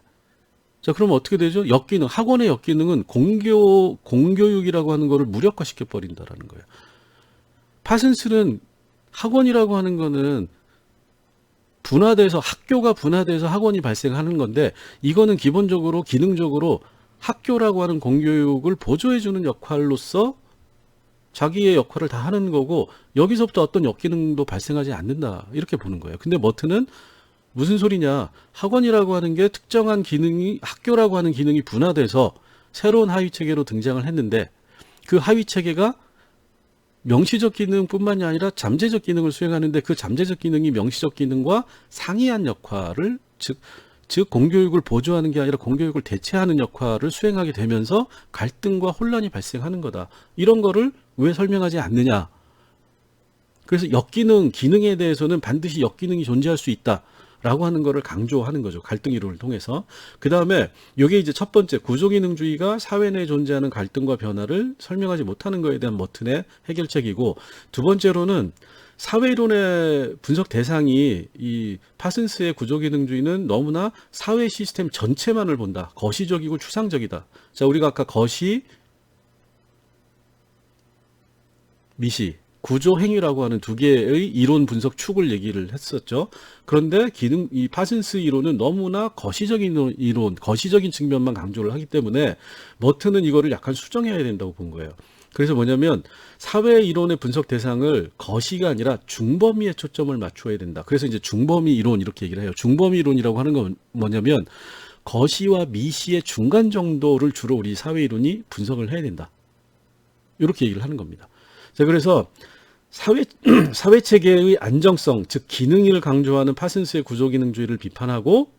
자, 그러면 어떻게 되죠? 역기능, 학원의 역기능은 공교육이라고 하는 거를 무력화시켜 버린다라는 거예요. 파슨스는 학원이라고 하는 거는 학교가 분화돼서 학원이 발생하는 건데 이거는 기본적으로 기능적으로 학교라고 하는 공교육을 보조해주는 역할로서 자기의 역할을 다 하는 거고 여기서부터 어떤 역기능도 발생하지 않는다 이렇게 보는 거예요. 근데 머튼은 무슨 소리냐, 학원이라고 하는 게 특정한 기능이, 학교라고 하는 기능이 분화돼서 새로운 하위 체계로 등장을 했는데 그 하위 체계가 명시적 기능뿐만이 아니라 잠재적 기능을 수행하는데 그 잠재적 기능이 명시적 기능과 상이한 역할을, 즉 공교육을 보조하는 게 아니라 공교육을 대체하는 역할을 수행하게 되면서 갈등과 혼란이 발생하는 거다. 이런 거를 왜 설명하지 않느냐. 그래서 역기능, 기능에 대해서는 반드시 역기능이 존재할 수 있다 라고 하는 거를 강조하는 거죠. 갈등 이론을 통해서. 그 다음에 이게 이제 첫 번째, 구조기능주의가 사회 내에 존재하는 갈등과 변화를 설명하지 못하는 것에 대한 머튼의 해결책이고, 두 번째로는 사회이론의 분석 대상이 이 파슨스의 구조기능주의는 너무나 사회 시스템 전체만을 본다. 거시적이고 추상적이다. 자, 우리가 아까 거시, 미시, 구조행위라고 하는 두 개의 이론 분석 축을 얘기를 했었죠. 그런데 이 파슨스 이론은 너무나 거시적인 이론, 거시적인 측면만 강조를 하기 때문에 머튼은 이거를 약간 수정해야 된다고 본 거예요. 그래서 뭐냐면 사회 이론의 분석 대상을 거시가 아니라 중범위에 초점을 맞춰야 된다. 그래서 이제 중범위 이론 이렇게 얘기를 해요. 중범위 이론이라고 하는 건 뭐냐면 거시와 미시의 중간 정도를 주로 우리 사회 이론이 분석을 해야 된다. 이렇게 얘기를 하는 겁니다. 자, 그래서 사회 체계의 안정성, 즉 기능을 강조하는 파슨스의 구조기능주의를 비판하고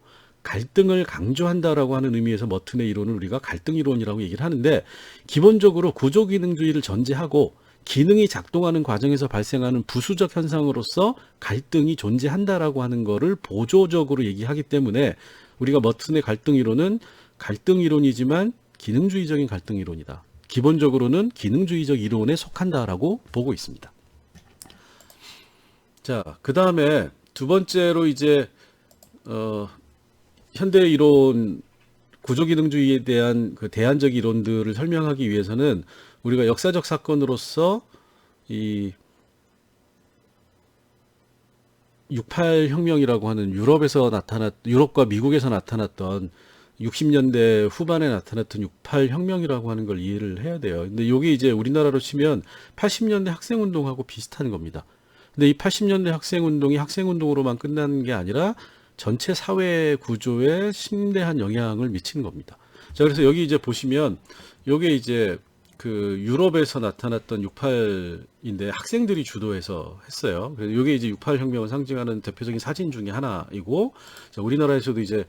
갈등을 강조한다라고 하는 의미에서 머튼의 이론을 우리가 갈등 이론이라고 얘기를 하는데, 기본적으로 구조기능주의를 전제하고 기능이 작동하는 과정에서 발생하는 부수적 현상으로서 갈등이 존재한다라고 하는 거를 보조적으로 얘기하기 때문에 우리가 머튼의 갈등 이론은 갈등 이론이지만 기능주의적인 갈등 이론이다. 기본적으로는 기능주의적 이론에 속한다라고 보고 있습니다. 자, 그 다음에 두 번째로 이제 현대 이론 구조기능주의에 대한 그 대안적 이론들을 설명하기 위해서는 우리가 역사적 사건으로서 이 68 혁명이라고 하는 유럽과 미국에서 나타났던 60년대 후반에 나타났던 68 혁명이라고 하는 걸 이해를 해야 돼요. 근데 이게 이제 우리나라로 치면 80년대 학생운동하고 비슷한 겁니다. 근데 이 80년대 학생운동이 학생운동으로만 끝나는 게 아니라 전체 사회 구조에 심대한 영향을 미치는 겁니다. 자, 그래서 여기 이제 보시면 요게 이제 그 유럽에서 나타났던 68인데 학생들이 주도해서 했어요. 그래서 요게 이제 68 혁명을 상징하는 대표적인 사진 중에 하나이고, 자, 우리나라에서도 이제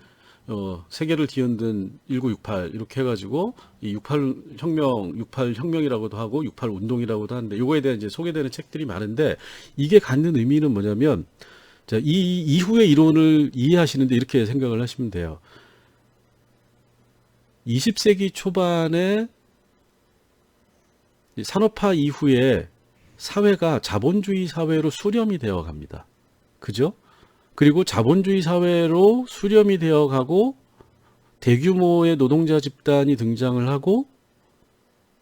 세계를 뒤흔든 1968 이렇게 해가지고 이 68 혁명이라고도 하고 68 운동이라고도 하는데 요거에 대한 이제 소개되는 책들이 많은데, 이게 갖는 의미는 뭐냐면, 자, 이 이후의 이론을 이해하시는데 이렇게 생각을 하시면 돼요. 20세기 초반에 산업화 이후에 사회가 자본주의 사회로 수렴이 되어 갑니다. 그죠? 그리고 자본주의 사회로 수렴이 되어 가고 대규모의 노동자 집단이 등장을 하고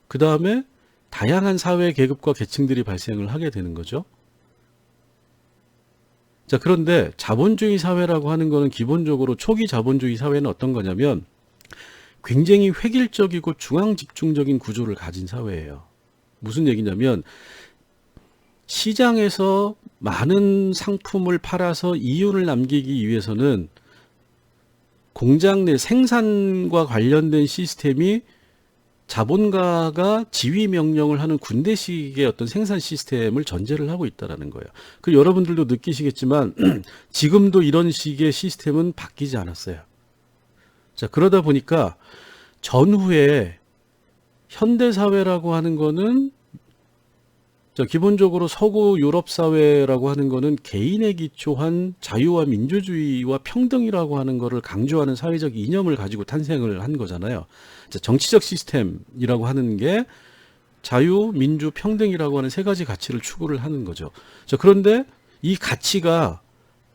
그 다음에 다양한 사회 계급과 계층들이 발생을 하게 되는 거죠. 자, 그런데 자본주의 사회라고 하는 거는 기본적으로 초기 자본주의 사회는 어떤 거냐면 굉장히 획일적이고 중앙 집중적인 구조를 가진 사회예요. 무슨 얘기냐면 시장에서 많은 상품을 팔아서 이윤을 남기기 위해서는 공장 내 생산과 관련된 시스템이 자본가가 지휘 명령을 하는 군대식의 어떤 생산 시스템을 전제를 하고 있다는 거예요. 그리고 여러분들도 느끼시겠지만 지금도 이런 식의 시스템은 바뀌지 않았어요. 자, 그러다 보니까 전후에 현대사회라고 하는 거는, 자, 기본적으로 서구 유럽 사회라고 하는 거는 개인에 기초한 자유와 민주주의와 평등이라고 하는 거를 강조하는 사회적 이념을 가지고 탄생을 한 거잖아요. 자, 정치적 시스템이라고 하는 게 자유, 민주, 평등이라고 하는 세 가지 가치를 추구를 하는 거죠. 자, 그런데 이 가치가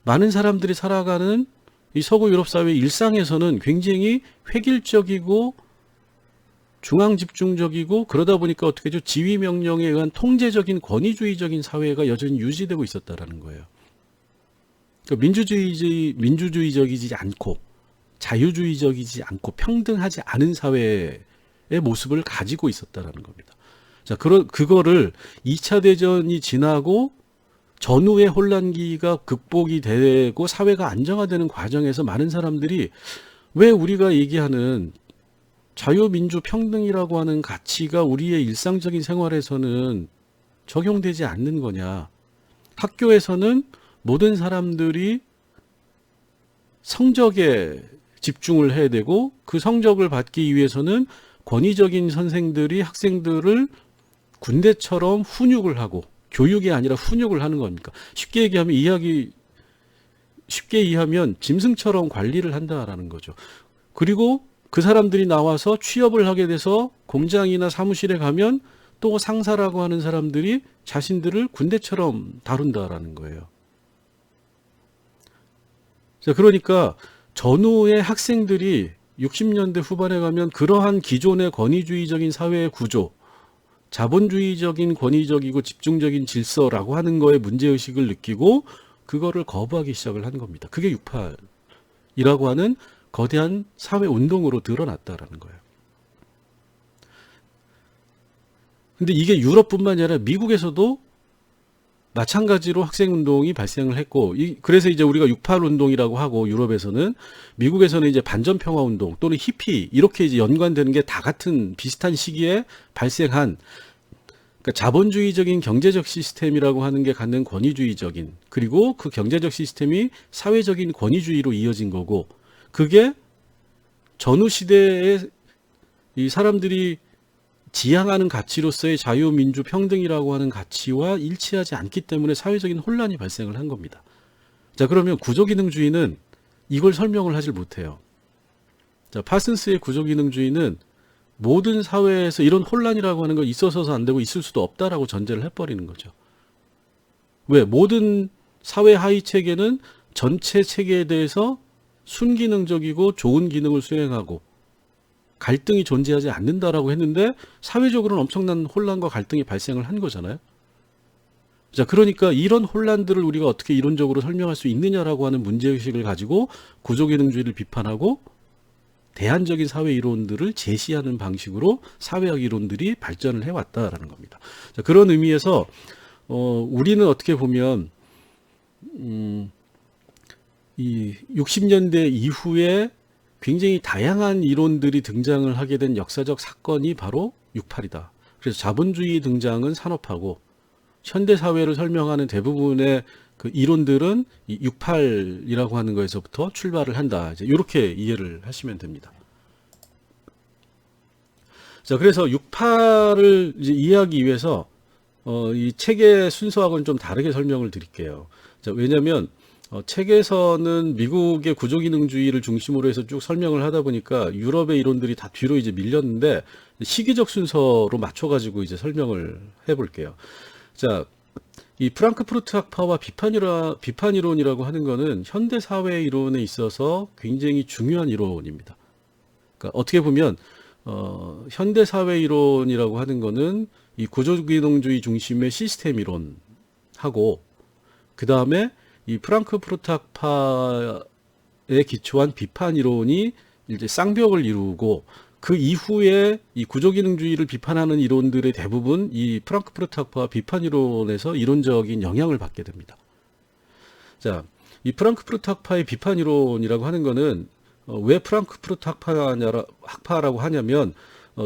많은 사람들이 살아가는 이 서구 유럽 사회 일상에서는 굉장히 획일적이고 중앙 집중적이고, 그러다 보니까 어떻게 죠? 지휘 명령에 의한 통제적인 권위주의적인 사회가 여전히 유지되고 있었다라는 거예요. 그러니까 민주주의적이지 않고 자유주의적이지 않고 평등하지 않은 사회의 모습을 가지고 있었다라는 겁니다. 자, 그거를 2차 대전이 지나고 전후의 혼란기가 극복이 되고 사회가 안정화되는 과정에서 많은 사람들이 왜 우리가 얘기하는 자유민주 평등이라고 하는 가치가 우리의 일상적인 생활에서는 적용되지 않는 거냐. 학교에서는 모든 사람들이 성적에 집중을 해야 되고 그 성적을 받기 위해서는 권위적인 선생들이 학생들을 군대처럼 훈육을 하고 교육이 아니라 훈육을 하는 겁니까? 쉽게 이해하면 짐승처럼 관리를 한다라는 거죠. 그리고 그 사람들이 나와서 취업을 하게 돼서 공장이나 사무실에 가면 또 상사라고 하는 사람들이 자신들을 군대처럼 다룬다라는 거예요. 자, 그러니까 전후의 학생들이 60년대 후반에 가면 그러한 기존의 권위주의적인 사회의 구조, 자본주의적인 권위적이고 집중적인 질서라고 하는 거에 문제의식을 느끼고 그거를 거부하기 시작을 한 겁니다. 그게 6.8이라고 하는 거대한 사회운동으로 드러났다라는 거예요. 근데 이게 유럽뿐만이 아니라 미국에서도 마찬가지로 학생운동이 발생을 했고, 그래서 이제 우리가 6.8 운동이라고 하고, 유럽에서는, 미국에서는 이제 반전평화운동 또는 히피, 이렇게 이제 연관되는 게 다 같은 비슷한 시기에 발생한, 그러니까 자본주의적인 경제적 시스템이라고 하는 게 갖는 권위주의적인, 그리고 그 경제적 시스템이 사회적인 권위주의로 이어진 거고, 그게 전후 시대에 이 사람들이 지향하는 가치로서의 자유민주 평등이라고 하는 가치와 일치하지 않기 때문에 사회적인 혼란이 발생을 한 겁니다. 자, 그러면 구조기능주의는 이걸 설명을 하질 못해요. 자, 파슨스의 구조기능주의는 모든 사회에서 이런 혼란이라고 하는 거 있어서도 안 되고 있을 수도 없다라고 전제를 해버리는 거죠. 왜? 모든 사회 하위 체계는 전체 체계에 대해서 순기능적이고 좋은 기능을 수행하고 갈등이 존재하지 않는다라고 했는데 사회적으로는 엄청난 혼란과 갈등이 발생을 한 거잖아요. 자, 그러니까 이런 혼란들을 우리가 어떻게 이론적으로 설명할 수 있느냐라고 하는 문제의식을 가지고 구조기능주의를 비판하고 대안적인 사회 이론들을 제시하는 방식으로 사회학 이론들이 발전을 해왔다라는 겁니다. 자, 그런 의미에서 우리는 어떻게 보면 이 60년대 이후에 굉장히 다양한 이론들이 등장을 하게 된 역사적 사건이 바로 6.8이다. 그래서 자본주의 등장은 산업화고 현대사회를 설명하는 대부분의 그 이론들은 이 6.8이라고 하는 거에서부터 출발을 한다. 이제 이렇게 이해를 하시면 됩니다. 자, 그래서 6.8을 이제 이해하기 위해서 이 책의 순서하고는 좀 다르게 설명을 드릴게요. 자, 왜냐하면 책에서는 미국의 구조기능주의를 중심으로 해서 쭉 설명을 하다 보니까 유럽의 이론들이 다 뒤로 이제 밀렸는데 시기적 순서로 맞춰가지고 이제 설명을 해볼게요. 자, 이 프랑크푸르트 학파와 비판 이론이라고 하는 거는 현대 사회 이론에 있어서 굉장히 중요한 이론입니다. 그러니까 어떻게 보면 현대 사회 이론이라고 하는 거는 이 구조기능주의 중심의 시스템 이론하고 그 다음에 이 프랑크푸르트 학파에 기초한 비판 이론이 이제 쌍벽을 이루고 그 이후에 이 구조기능주의를 비판하는 이론들의 대부분 이 프랑크푸르트 학파와 비판 이론에서 이론적인 영향을 받게 됩니다. 자, 이 프랑크푸르트 학파의 비판 이론이라고 하는 거는 왜 프랑크푸르트 학파라고 하냐면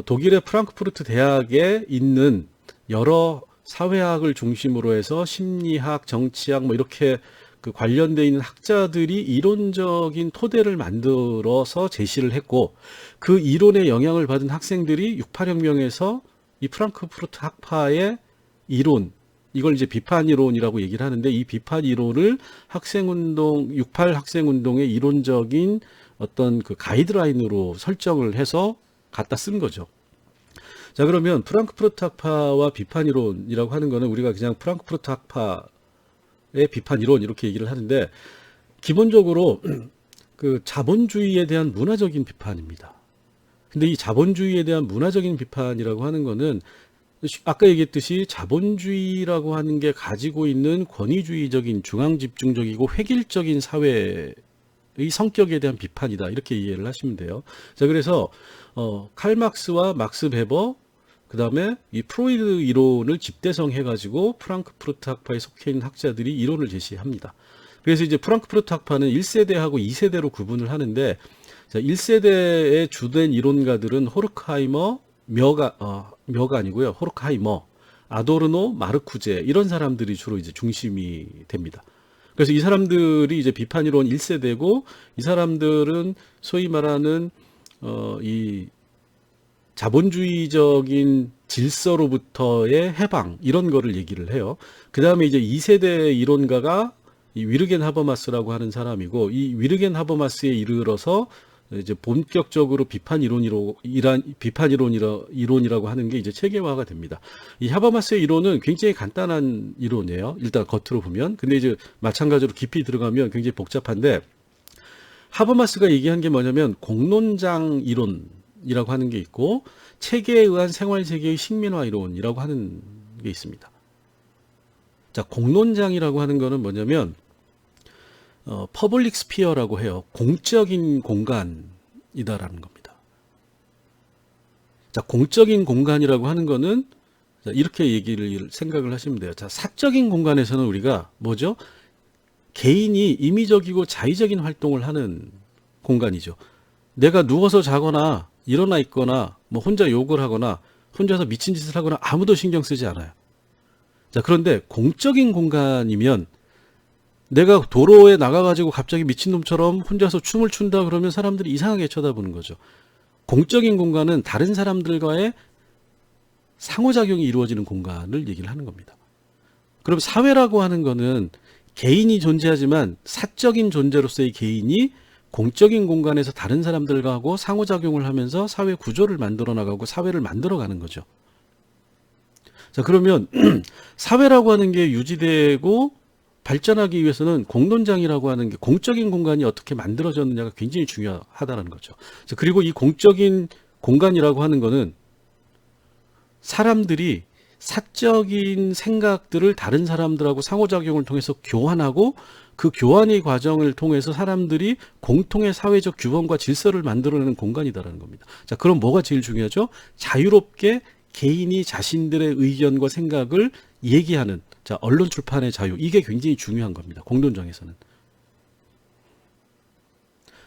독일의 프랑크푸르트 대학에 있는 여러 사회학을 중심으로 해서 심리학, 정치학 뭐 이렇게 그 관련되어 있는 학자들이 이론적인 토대를 만들어서 제시를 했고 그 이론에 영향을 받은 학생들이 6.8혁명에서 이 프랑크푸르트 학파의 이론, 이걸 이제 비판 이론이라고 얘기를 하는데 이 비판 이론을 6.8 학생운동의 이론적인 어떤 그 가이드라인으로 설정을 해서 갖다 쓴 거죠. 자, 그러면 프랑크푸르트 학파와 비판 이론이라고 하는 거는 우리가 그냥 프랑크푸르트 학파의 비판 이론 이렇게 얘기를 하는데 기본적으로 그 자본주의에 대한 문화적인 비판입니다. 근데 이 자본주의에 대한 문화적인 비판이라고 하는 거는 아까 얘기했듯이 자본주의라고 하는 게 가지고 있는 권위주의적인 중앙집중적이고 획일적인 사회의 성격에 대한 비판이다. 이렇게 이해를 하시면 돼요. 자, 그래서 칼 막스와 막스 베버 그 다음에 이 프로이드 이론을 집대성해가지고 프랑크푸르트 학파에 속해 있는 학자들이 이론을 제시합니다. 그래서 이제 프랑크푸르트 학파는 1세대하고 2세대로 구분을 하는데, 자, 1세대의 주된 이론가들은 호르크하이머, 묘가 아니고요. 호르크하이머, 아도르노, 마르쿠제 이런 사람들이 주로 이제 중심이 됩니다. 그래서 이 사람들이 이제 비판 이론 1세대고, 이 사람들은 소위 말하는 이 자본주의적인 질서로부터의 해방 이런 거를 얘기를 해요. 그 다음에 이제 2세대 이론가가 이 위르겐 하버마스라고 하는 사람이고, 이 위르겐 하버마스에 이르러서 이제 본격적으로 이론이라고 하는 게 이제 체계화가 됩니다. 이 하버마스의 이론은 굉장히 간단한 이론이에요. 일단 겉으로 보면. 근데 이제 마찬가지로 깊이 들어가면 굉장히 복잡한데, 하버마스가 얘기한 게 뭐냐면 공론장 이론이라고 하는 게 있고, 체계에 의한 생활세계의 식민화 이론이라고 하는 게 있습니다. 자, 공론장이라고 하는 거는 뭐냐면 퍼블릭 스피어라고 해요. 공적인 공간이다라는 겁니다. 자, 공적인 공간이라고 하는 거는 이렇게 생각을 하시면 돼요. 자, 사적인 공간에서는 우리가 뭐죠? 개인이 임의적이고 자의적인 활동을 하는 공간이죠. 내가 누워서 자거나 일어나 있거나 뭐 혼자 욕을 하거나 혼자서 미친 짓을 하거나 아무도 신경 쓰지 않아요. 자, 그런데 공적인 공간이면 내가 도로에 나가가지고 갑자기 미친놈처럼 혼자서 춤을 춘다 그러면 사람들이 이상하게 쳐다보는 거죠. 공적인 공간은 다른 사람들과의 상호작용이 이루어지는 공간을 얘기를 하는 겁니다. 그럼 사회라고 하는 거는 개인이 존재하지만 사적인 존재로서의 개인이 공적인 공간에서 다른 사람들과 하고 상호작용을 하면서 사회 구조를 만들어 나가고 사회를 만들어 가는 거죠. 자, 그러면 사회라고 하는 게 유지되고 발전하기 위해서는 공론장이라고 하는 게 공적인 공간이 어떻게 만들어졌느냐가 굉장히 중요하다는 거죠. 자, 그리고 이 공적인 공간이라고 하는 거는 사람들이 사적인 생각들을 다른 사람들하고 상호작용을 통해서 교환하고, 그 교환의 과정을 통해서 사람들이 공통의 사회적 규범과 질서를 만들어내는 공간이다라는 겁니다. 자, 그럼 뭐가 제일 중요하죠? 자유롭게 개인이 자신들의 의견과 생각을 얘기하는, 자, 언론 출판의 자유, 이게 굉장히 중요한 겁니다. 공론장에서는.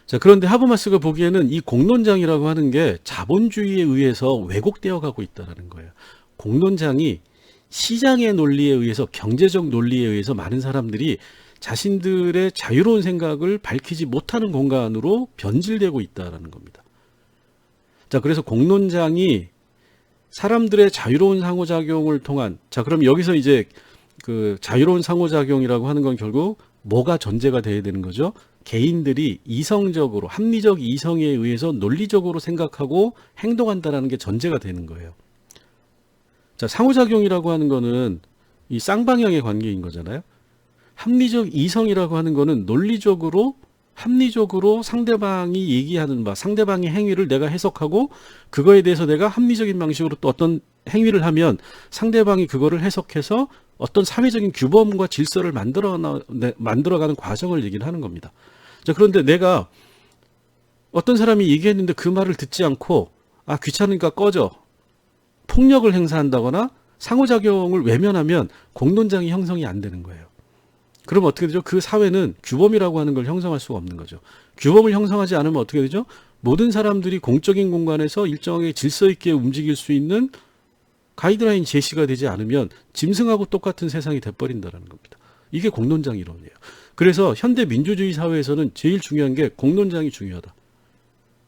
자, 그런데 하버마스가 보기에는 이 공론장이라고 하는 게 자본주의에 의해서 왜곡되어 가고 있다는 거예요. 공론장이 시장의 논리에 의해서, 경제적 논리에 의해서 많은 사람들이 자신들의 자유로운 생각을 밝히지 못하는 공간으로 변질되고 있다는 겁니다. 자, 그래서 공론장이 사람들의 자유로운 상호작용을 통한, 자, 그럼 여기서 이제 그 자유로운 상호작용이라고 하는 건 결국 뭐가 전제가 돼야 되는 거죠? 개인들이 이성적으로, 합리적 이성에 의해서 논리적으로 생각하고 행동한다라는 게 전제가 되는 거예요. 자, 상호작용이라고 하는 거는 이 쌍방향의 관계인 거잖아요. 합리적 이성이라고 하는 거는 논리적으로, 합리적으로 상대방이 얘기하는 바, 상대방의 행위를 내가 해석하고 그거에 대해서 내가 합리적인 방식으로 또 어떤 행위를 하면 상대방이 그거를 해석해서 어떤 사회적인 규범과 질서를 만들어가는 과정을 얘기를 하는 겁니다. 자, 그런데 내가 어떤 사람이 얘기했는데 그 말을 듣지 않고, 아, 귀찮으니까 꺼져, 폭력을 행사한다거나 상호작용을 외면하면 공론장이 형성이 안 되는 거예요. 그럼 어떻게 되죠? 그 사회는 규범이라고 하는 걸 형성할 수가 없는 거죠. 규범을 형성하지 않으면 어떻게 되죠? 모든 사람들이 공적인 공간에서 일정하게 질서 있게 움직일 수 있는 가이드라인 제시가 되지 않으면 짐승하고 똑같은 세상이 돼버린다는 겁니다. 이게 공론장 이론이에요. 그래서 현대 민주주의 사회에서는 제일 중요한 게 공론장이 중요하다.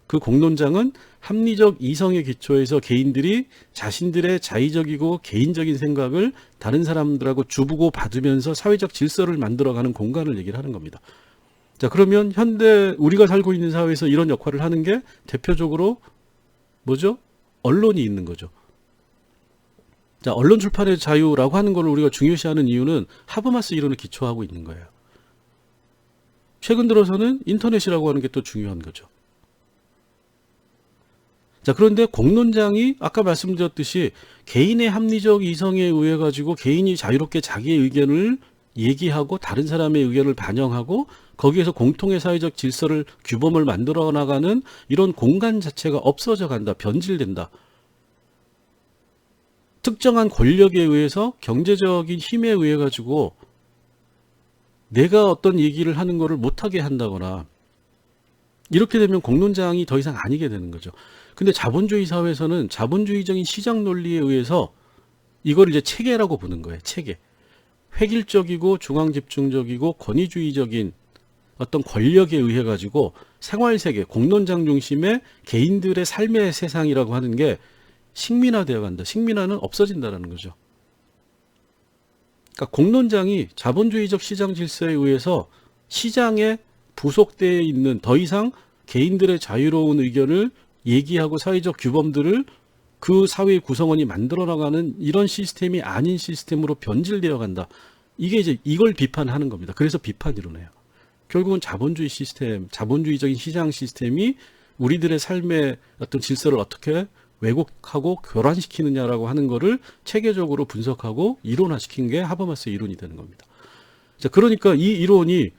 그 공론장은 합리적 이성의 기초에서 개인들이 자신들의 자의적이고 개인적인 생각을 다른 사람들하고 주고 받으면서 사회적 질서를 만들어가는 공간을 얘기를 하는 겁니다. 자, 그러면 현대 우리가 살고 있는 사회에서 이런 역할을 하는 게 대표적으로 뭐죠? 언론이 있는 거죠. 자, 언론 출판의 자유라고 하는 걸 우리가 중요시하는 이유는 하버마스 이론을 기초하고 있는 거예요. 최근 들어서는 인터넷이라고 하는 게 또 중요한 거죠. 자, 그런데 공론장이 아까 말씀드렸듯이 개인의 합리적 이성에 의해 가지고 개인이 자유롭게 자기의 의견을 얘기하고 다른 사람의 의견을 반영하고 거기에서 공통의 사회적 질서를, 규범을 만들어 나가는 이런 공간 자체가 없어져 간다, 변질된다. 특정한 권력에 의해서 경제적인 힘에 의해 가지고 내가 어떤 얘기를 하는 거를 못하게 한다거나 이렇게 되면 공론장이 더 이상 아니게 되는 거죠. 근데 자본주의 사회에서는 자본주의적인 시장 논리에 의해서 이걸 이제 체계라고 보는 거예요. 체계. 획일적이고 중앙집중적이고 권위주의적인 어떤 권력에 의해 가지고 생활세계, 공론장 중심의 개인들의 삶의 세상이라고 하는 게 식민화되어 간다. 식민화는 없어진다는 거죠. 그러니까 공론장이 자본주의적 시장 질서에 의해서 시장에 부속되어 있는 더 이상 개인들의 자유로운 의견을 얘기하고 사회적 규범들을 그 사회의 구성원이 만들어 나가는 이런 시스템이 아닌 시스템으로 변질되어 간다. 이게 이제 이걸 비판하는 겁니다. 그래서 비판 이론이에요. 결국은 자본주의 시스템, 자본주의적인 시장 시스템이 우리들의 삶의 어떤 질서를 어떻게 왜곡하고 교란시키느냐라고 하는 거를 체계적으로 분석하고 이론화시킨 게 하버마스의 이론이 되는 겁니다. 자, 그러니까 이 이론이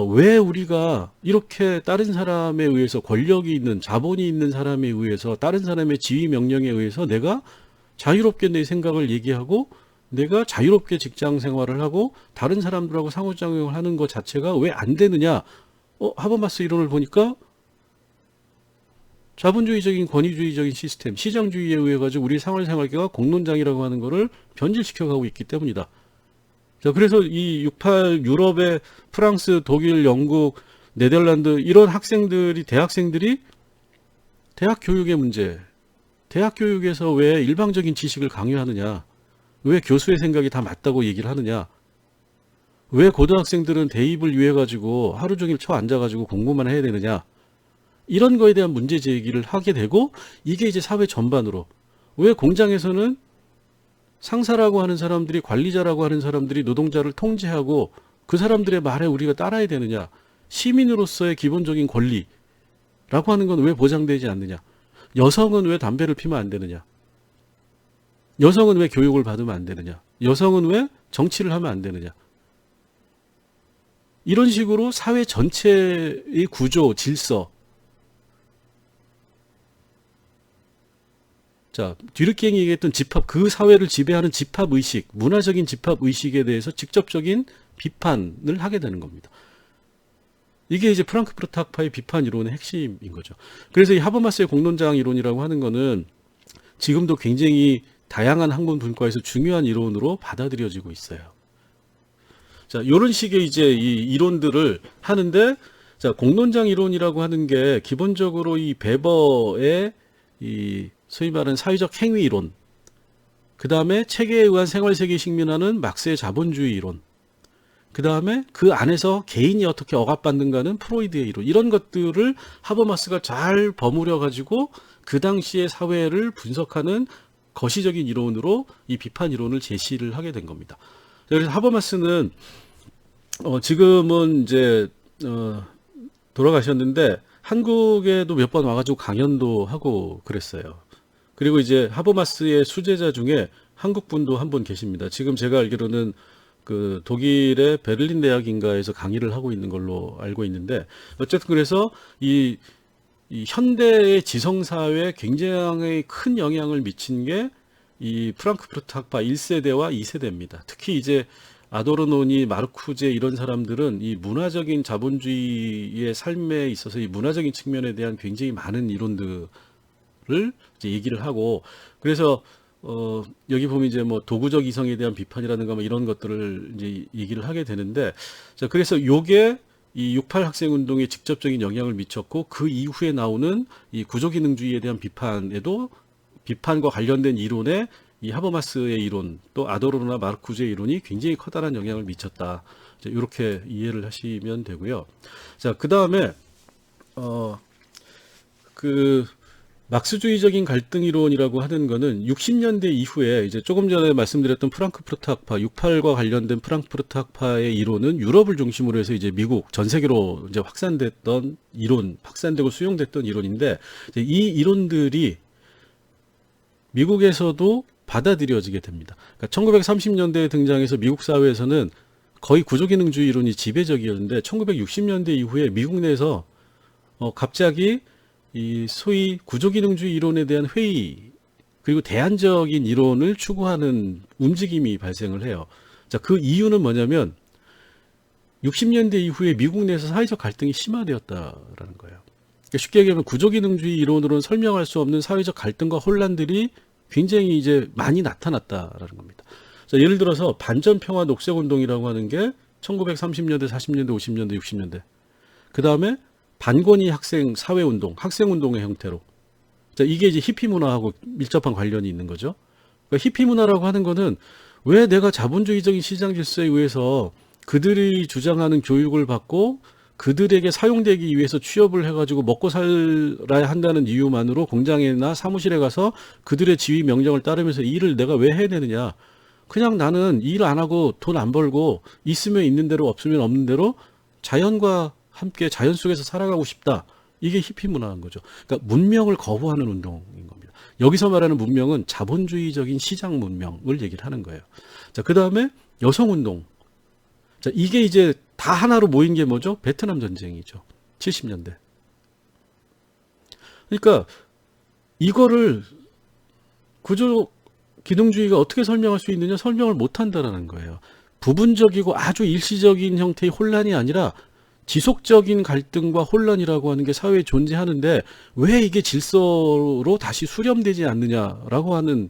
왜 우리가 이렇게 다른 사람에 의해서 권력이 있는 자본이 있는 사람에 의해서 다른 사람의 지휘 명령에 의해서 내가 자유롭게 내 생각을 얘기하고 내가 자유롭게 직장 생활을 하고 다른 사람들하고 상호작용을 하는 것 자체가 왜 안 되느냐? 하버마스 이론을 보니까 자본주의적인 권위주의적인 시스템, 시장주의에 의해 가지고 우리 생활계가 공론장이라고 하는 것을 변질시켜 가고 있기 때문이다. 자, 그래서 이 68 유럽의 프랑스, 독일, 영국, 네덜란드 이런 학생들이 대학생들이 대학 교육의 문제, 대학 교육에서 왜 일방적인 지식을 강요하느냐? 왜 교수의 생각이 다 맞다고 얘기를 하느냐? 왜 고등학생들은 대입을 위해 가지고 하루 종일 쳐 앉아 가지고 공부만 해야 되느냐? 이런 거에 대한 문제 제기를 하게 되고 이게 이제 사회 전반으로 왜 공장에서는 상사라고 하는 사람들이 관리자라고 하는 사람들이 노동자를 통제하고 그 사람들의 말에 우리가 따라야 되느냐? 시민으로서의 기본적인 권리라고 하는 건 왜 보장되지 않느냐? 여성은 왜 담배를 피면 안 되느냐? 여성은 왜 교육을 받으면 안 되느냐? 여성은 왜 정치를 하면 안 되느냐? 이런 식으로 사회 전체의 구조, 질서. 자, 뒤늦게 얘기했던 집합, 그 사회를 지배하는 집합의식, 문화적인 집합의식에 대해서 직접적인 비판을 하게 되는 겁니다. 이게 이제 프랑크푸르트 학파의 비판 이론의 핵심인 거죠. 그래서 이 하버마스의 공론장 이론이라고 하는 거는 지금도 굉장히 다양한 학문 분과에서 중요한 이론으로 받아들여지고 있어요. 자, 이런 식의 이제 이 이론들을 하는데, 자, 공론장 이론이라고 하는 게 기본적으로 이 베버의 이 소위 말하는 사회적 행위 이론, 그 다음에 체계에 의한 생활세계 식민화는 막스의 자본주의 이론, 그 다음에 그 안에서 개인이 어떻게 억압받는가는 프로이드의 이론, 이런 것들을 하버마스가 잘 버무려 가지고 그 당시의 사회를 분석하는 거시적인 이론으로 이 비판 이론을 제시를 하게 된 겁니다. 그래서 하버마스는 지금은 이제 돌아가셨는데 한국에도 몇 번 와가지고 강연도 하고 그랬어요. 그리고 이제 하버마스의 수제자 중에 한국 분도 한 분 계십니다. 지금 제가 알기로는 그 독일의 베를린 대학인가에서 강의를 하고 있는 걸로 알고 있는데, 어쨌든 그래서 이 현대의 지성사회에 굉장히 큰 영향을 미친 게 이 프랑크푸르트 학파 1세대와 2세대입니다. 특히 이제 아도르노니, 마르쿠제 이런 사람들은 이 문화적인 자본주의의 삶에 있어서 이 문화적인 측면에 대한 굉장히 많은 이론들을 이제 얘기를 하고, 그래서 여기 보면 이제 뭐 도구적 이성에 대한 비판이라든가 뭐 이런 것들을 이제 얘기를 하게 되는데, 자, 그래서 요게 이 68 학생 운동에 직접적인 영향을 미쳤고, 그 이후에 나오는 이 구조기능주의에 대한 비판에도 비판과 관련된 이론에 이 하버마스의 이론, 또 아도르노나 마르쿠제의 이론이 굉장히 커다란 영향을 미쳤다. 이렇게 이해를 하시면 되고요. 자, 그 다음에 그 막스주의적인 갈등 이론이라고 하는 거는 60년대 이후에 이제 조금 전에 말씀드렸던 프랑크푸르트 학파, 68과 관련된 프랑크푸르트 학파의 이론은 유럽을 중심으로 해서 이제 미국 전 세계로 이제 확산됐던 이론, 확산되고 수용됐던 이론인데, 이 이론들이 미국에서도 받아들여지게 됩니다. 그러니까 1930년대에 등장해서 미국 사회에서는 거의 구조기능주의 이론이 지배적이었는데 1960년대 이후에 미국 내에서 갑자기 이 소위 구조기능주의 이론에 대한 회의가 그리고 대안적인 이론을 추구하는 움직임이 발생을 해요. 자, 그 이유는 뭐냐면 60년대 이후에 미국 내에서 사회적 갈등이 심화되었다라는 거예요. 그러니까 쉽게 얘기하면 구조기능주의 이론으로는 설명할 수 없는 사회적 갈등과 혼란들이 굉장히 이제 많이 나타났다라는 겁니다. 자, 예를 들어서 반전평화 녹색운동이라고 하는 게 1930년대, 40년대, 50년대, 60년대. 그 다음에 반권위 학생 사회운동, 학생운동의 형태로. 자, 이게 이제 히피 문화하고 밀접한 관련이 있는 거죠. 그러니까 히피 문화라고 하는 거는 왜 내가 자본주의적인 시장 질서에 의해서 그들이 주장하는 교육을 받고 그들에게 사용되기 위해서 취업을 해가지고 먹고 살아야 한다는 이유만으로 공장이나 사무실에 가서 그들의 지휘 명령을 따르면서 일을 내가 왜 해야 되느냐. 그냥 나는 일 안 하고 돈 안 벌고 있으면 있는 대로 없으면 없는 대로 자연과 함께 자연 속에서 살아가고 싶다. 이게 히피 문화인 거죠. 그러니까 문명을 거부하는 운동인 겁니다. 여기서 말하는 문명은 자본주의적인 시장 문명을 얘기를 하는 거예요. 자, 그 다음에 여성운동. 자, 이게 이제 다 하나로 모인 게 뭐죠? 베트남 전쟁이죠. 70년대. 그러니까 이거를 구조 기능주의가 어떻게 설명할 수 있느냐? 설명을 못 한다라는 거예요. 부분적이고 아주 일시적인 형태의 혼란이 아니라 지속적인 갈등과 혼란이라고 하는 게 사회에 존재하는데 왜 이게 질서로 다시 수렴되지 않느냐라고 하는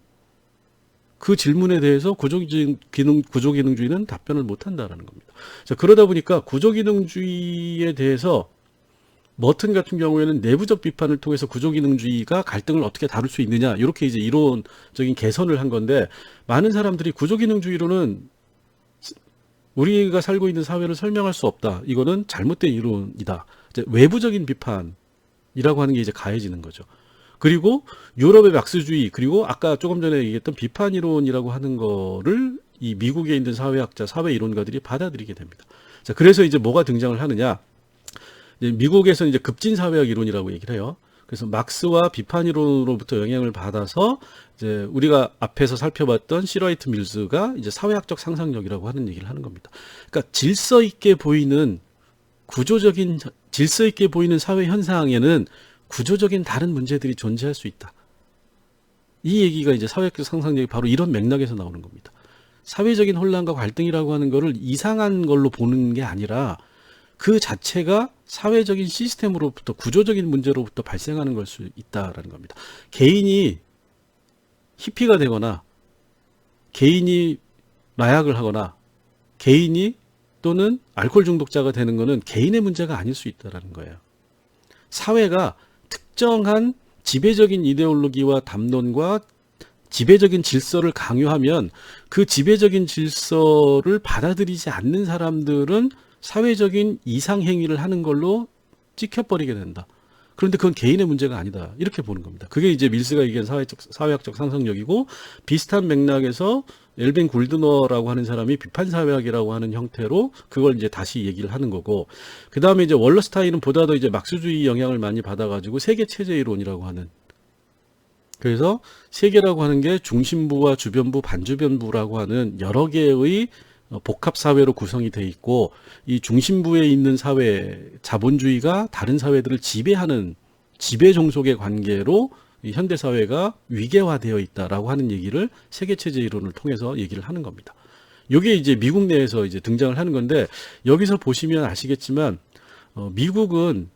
그 질문에 대해서 구조기능주의는 답변을 못 한다라는 겁니다. 자, 그러다 보니까 구조기능주의에 대해서 머튼 같은 경우에는 내부적 비판을 통해서 구조기능주의가 갈등을 어떻게 다룰 수 있느냐 이렇게 이제 이론적인 개선을 한 건데 많은 사람들이 구조기능주의로는 우리가 살고 있는 사회를 설명할 수 없다. 이거는 잘못된 이론이다. 이제 외부적인 비판이라고 하는 게 이제 가해지는 거죠. 그리고 유럽의 막스주의 그리고 아까 조금 전에 얘기했던 비판 이론이라고 하는 거를 이 미국에 있는 사회학자, 사회 이론가들이 받아들이게 됩니다. 자, 그래서 이제 뭐가 등장을 하느냐? 이제 미국에서는 이제 급진 사회학 이론이라고 얘기를 해요. 그래서 막스와 비판 이론으로부터 영향을 받아서 이제 우리가 앞에서 살펴봤던 시러이트 밀스가 이제 사회학적 상상력이라고 하는 얘기를 하는 겁니다. 그러니까 질서 있게 보이는 구조적인 질서 있게 보이는 사회 현상에는 구조적인 다른 문제들이 존재할 수 있다. 이 얘기가 이제 사회학적 상상력이 바로 이런 맥락에서 나오는 겁니다. 사회적인 혼란과 갈등이라고 하는 거를 이상한 걸로 보는 게 아니라 그 자체가 사회적인 시스템으로부터 구조적인 문제로부터 발생하는 걸 수 있다라는 겁니다. 개인이 히피가 되거나 개인이 마약을 하거나 개인이 또는 알코올 중독자가 되는 것은 개인의 문제가 아닐 수 있다는 거예요. 사회가 특정한 지배적인 이데올로기와 담론과 지배적인 질서를 강요하면 그 지배적인 질서를 받아들이지 않는 사람들은 사회적인 이상행위를 하는 걸로 찍혀버리게 된다. 그런데 그건 개인의 문제가 아니다. 이렇게 보는 겁니다. 그게 이제 밀스가 얘기한 사회학적 상상력이고 비슷한 맥락에서 엘빈 굴드너라고 하는 사람이 비판사회학이라고 하는 형태로 그걸 이제 다시 얘기를 하는 거고 그 다음에 이제 월러스타인은 보다 더 이제 막스주의 영향을 많이 받아가지고 세계체제 이론이라고 하는 그래서 세계라고 하는 게 중심부와 주변부, 반주변부라고 하는 여러 개의 복합 사회로 구성이 돼 있고 이 중심부에 있는 사회 자본주의가 다른 사회들을 지배하는 지배 종속의 관계로 이 현대 사회가 위계화되어 있다라고 하는 얘기를 세계체제 이론을 통해서 얘기를 하는 겁니다. 이게 이제 미국 내에서 이제 등장을 하는 건데 여기서 보시면 아시겠지만 미국은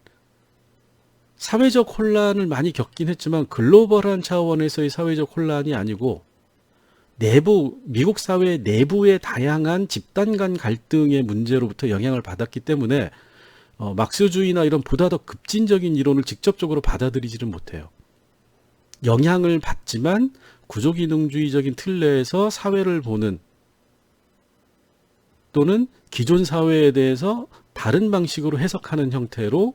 사회적 혼란을 많이 겪긴 했지만 글로벌한 차원에서의 사회적 혼란이 아니고 미국 사회 내부의 다양한 집단 간 갈등의 문제로부터 영향을 받았기 때문에 막스주의나 이런 보다 더 급진적인 이론을 직접적으로 받아들이지는 못해요. 영향을 받지만 구조기능주의적인 틀 내에서 사회를 보는 또는 기존 사회에 대해서 다른 방식으로 해석하는 형태로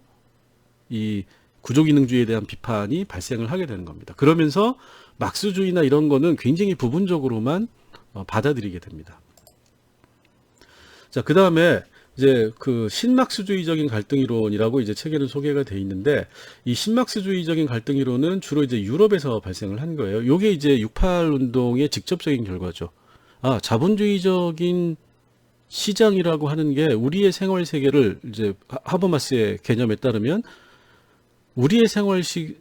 이 구조기능주의에 대한 비판이 발생을 하게 되는 겁니다. 그러면서 막스주의나 이런 거는 굉장히 부분적으로만 받아들이게 됩니다. 자, 그 다음에 이제 그 신막스주의적인 갈등 이론이라고 이제 책에는 소개가 돼 있는데 이 신막스주의적인 갈등 이론은 주로 이제 유럽에서 발생을 한 거예요. 이게 이제 68 운동의 직접적인 결과죠. 아, 자본주의적인 시장이라고 하는 게 우리의 생활 세계를 이제 하버마스의 개념에 따르면 우리의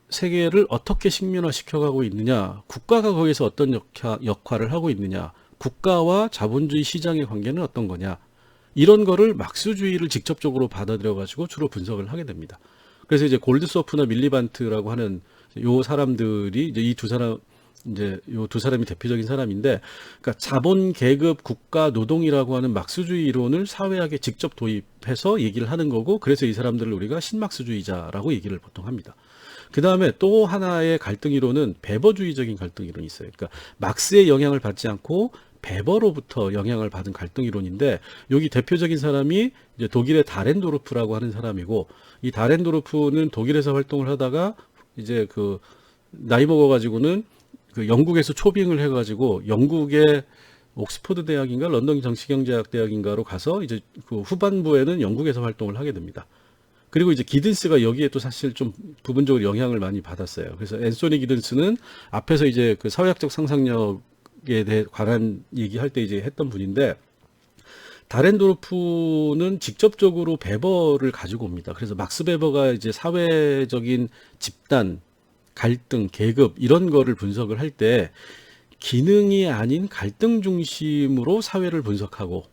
세계를 어떻게 식민화시켜가고 있느냐, 국가가 거기서 어떤 역할을 하고 있느냐, 국가와 자본주의 시장의 관계는 어떤 거냐, 이런 거를 막스주의를 직접적으로 받아들여 가지고 주로 분석을 하게 됩니다. 그래서 이제 골드소프나 밀리반트라고 하는 요 사람들이 이제 이 두 사람, 이제 요 두 사람이 대표적인 사람인데, 그러니까 자본, 계급, 국가, 노동이라고 하는 막스주의 이론을 사회학에 직접 도입해서 얘기를 하는 거고, 그래서 이 사람들을 우리가 신막스주의자라고 얘기를 보통 합니다. 그 다음에 또 하나의 갈등 이론은 베버주의적인 갈등 이론이 있어요. 그러니까 막스의 영향을 받지 않고 베버로부터 영향을 받은 갈등 이론인데, 여기 대표적인 사람이 이제 독일의 다렌도르프라고 하는 사람이고, 이 다렌도르프는 독일에서 활동을 하다가 이제 그 나이 먹어가지고는 그 영국에서 초빙을 해가지고 영국의 옥스퍼드 대학인가 런던 정치경제학 대학인가로 가서 이제 그 후반부에는 영국에서 활동을 하게 됩니다. 그리고 이제 기든스가 여기에 또 사실 좀 부분적으로 영향을 많이 받았어요. 그래서 앤소니 기든스는 앞에서 이제 그 사회학적 상상력에 대해 관한 얘기할 때 이제 했던 분인데, 다렌도르프는 직접적으로 베버를 가지고 옵니다. 그래서 막스 베버가 이제 사회적인 집단, 갈등, 계급 이런 거를 분석을 할 때 기능이 아닌 갈등 중심으로 사회를 분석하고,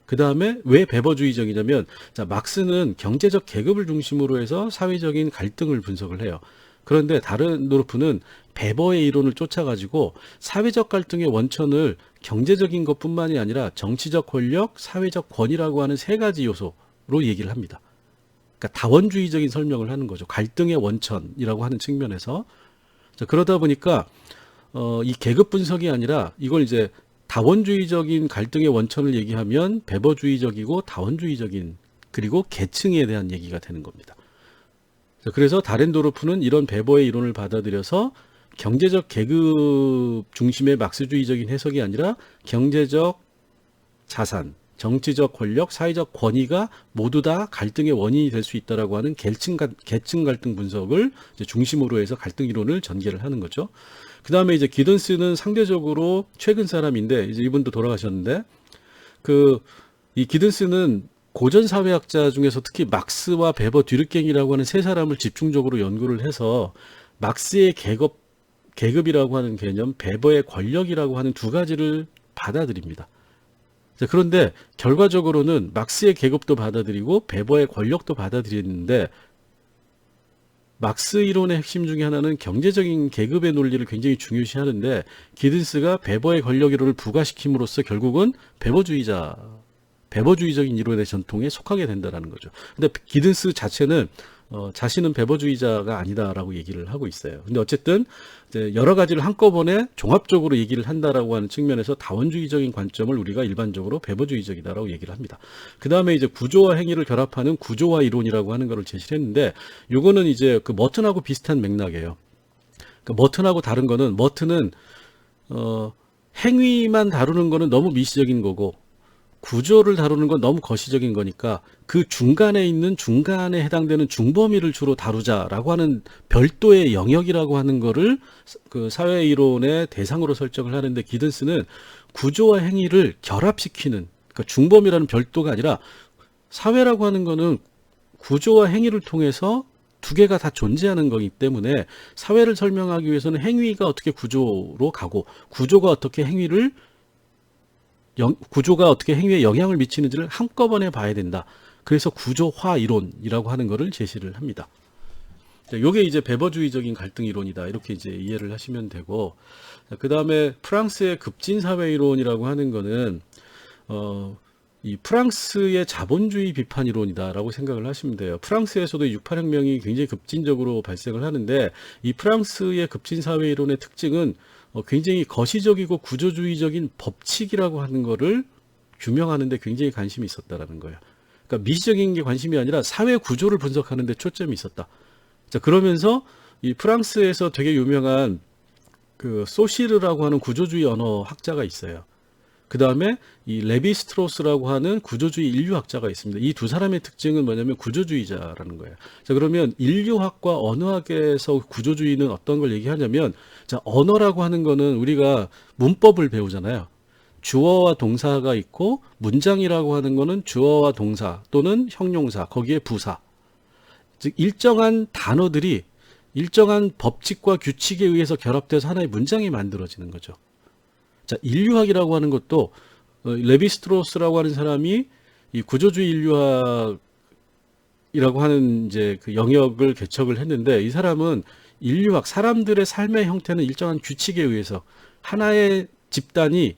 그 다음에 왜 베버주의적이냐면, 자, 막스는 경제적 계급을 중심으로 해서 사회적인 갈등을 분석을 해요. 그런데 다른노르프는 베버의 이론을 쫓아가지고 사회적 갈등의 원천을 경제적인 것뿐만이 아니라 정치적 권력, 사회적 권위라고 하는 세 가지 요소로 얘기를 합니다. 그러니까 다원주의적인 설명을 하는 거죠. 갈등의 원천이라고 하는 측면에서. 자, 그러다 보니까 이 계급 분석이 아니라 이걸 이제 다원주의적인 갈등의 원천을 얘기하면 베버주의적이고 다원주의적인, 그리고 계층에 대한 얘기가 되는 겁니다. 그래서 다렌도르프는 이런 베버의 이론을 받아들여서 경제적 계급 중심의 막스주의적인 해석이 아니라 경제적 자산, 정치적 권력, 사회적 권위가 모두 다 갈등의 원인이 될 수 있다라고 하는 계층 갈등 분석을 이제 중심으로 해서 갈등 이론을 전개를 하는 거죠. 그 다음에 이제 기든스는 상대적으로 최근 사람인데, 이제 이분도 돌아가셨는데, 이 기든스는 고전 사회학자 중에서 특히 막스와 베버 뒤르갱이라고 하는 세 사람을 집중적으로 연구를 해서 막스의 계급이라고 하는 개념, 베버의 권력이라고 하는 두 가지를 받아들입니다. 자, 그런데 결과적으로는 막스의 계급도 받아들이고 베버의 권력도 받아들이는데, 막스 이론의 핵심 중에 하나는 경제적인 계급의 논리를 굉장히 중요시하는데, 기든스가 베버의 권력 이론을 부과시킴으로써 결국은 베버주의적인 이론의 전통에 속하게 된다는 거죠. 근데 기든스 자체는 자신은 베버주의자가 아니다라고 얘기를 하고 있어요. 근데 어쨌든 이제 여러 가지를 한꺼번에 종합적으로 얘기를 한다라고 하는 측면에서 다원주의적인 관점을 우리가 일반적으로 베버주의적이다라고 얘기를 합니다. 그 다음에 이제 구조와 행위를 결합하는 구조화 이론이라고 하는 것을 제시를 했는데, 요거는 이제 그 머튼하고 비슷한 맥락이에요. 그러니까 머튼하고 다른 거는, 머튼은 행위만 다루는 거는 너무 미시적인 거고, 구조를 다루는 건 너무 거시적인 거니까 그 중간에 있는, 중간에 해당되는 중범위를 주로 다루자라고 하는 별도의 영역이라고 하는 거를 그 사회이론의 대상으로 설정을 하는데, 기든스는 구조와 행위를 결합시키는, 그러니까 중범위라는 별도가 아니라 사회라고 하는 거는 구조와 행위를 통해서 두 개가 다 존재하는 거기 때문에 사회를 설명하기 위해서는 행위가 어떻게 구조로 가고 구조가 어떻게 행위에 영향을 미치는지를 한꺼번에 봐야 된다. 그래서 구조화 이론이라고 하는 것을 제시를 합니다. 이게 이제 베버주의적인 갈등 이론이다, 이렇게 이제 이해를 하시면 되고, 그 다음에 프랑스의 급진 사회 이론이라고 하는 거는 이 프랑스의 자본주의 비판 이론이다라고 생각을 하시면 돼요. 프랑스에서도 68혁명이 굉장히 급진적으로 발생을 하는데, 이 프랑스의 급진 사회 이론의 특징은 굉장히 거시적이고 구조주의적인 법칙이라고 하는 거를 규명하는 데 굉장히 관심이 있었다라는 거예요. 그러니까 미시적인 게 관심이 아니라 사회 구조를 분석하는 데 초점이 있었다. 자, 그러면서 이 프랑스에서 되게 유명한 그 소시르라고 하는 구조주의 언어 학자가 있어요. 그 다음에 이 레비 스트로스라고 하는 구조주의 인류학자가 있습니다. 이 두 사람의 특징은 뭐냐면 구조주의자라는 거예요. 자, 그러면 인류학과 언어학에서 구조주의는 어떤 걸 얘기하냐면, 자, 언어라고 하는 거는 우리가 문법을 배우잖아요. 주어와 동사가 있고, 문장이라고 하는 거는 주어와 동사 또는 형용사, 거기에 부사. 즉 일정한 단어들이 일정한 법칙과 규칙에 의해서 결합돼서 하나의 문장이 만들어지는 거죠. 자, 인류학이라고 하는 것도 레비스트로스라고 하는 사람이 이 구조주의 인류학이라고 하는 이제 그 영역을 개척을 했는데, 이 사람은 인류학, 사람들의 삶의 형태는 일정한 규칙에 의해서 하나의 집단이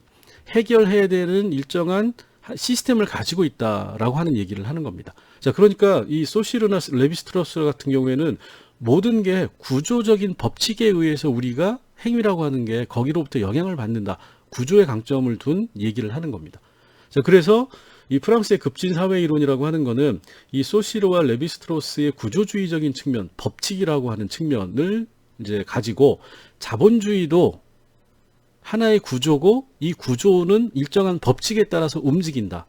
해결해야 되는 일정한 시스템을 가지고 있다라고 하는 얘기를 하는 겁니다. 자, 그러니까 이 소시르나 레비스트로스 같은 경우에는 모든 게 구조적인 법칙에 의해서 우리가 행위라고 하는 게 거기로부터 영향을 받는다. 구조의 강점을 둔 얘기를 하는 겁니다. 자, 그래서 이 프랑스의 급진 사회 이론이라고 하는 거는 이 소시르와 레비스트로스의 구조주의적인 측면, 법칙이라고 하는 측면을 이제 가지고, 자본주의도 하나의 구조고 이 구조는 일정한 법칙에 따라서 움직인다.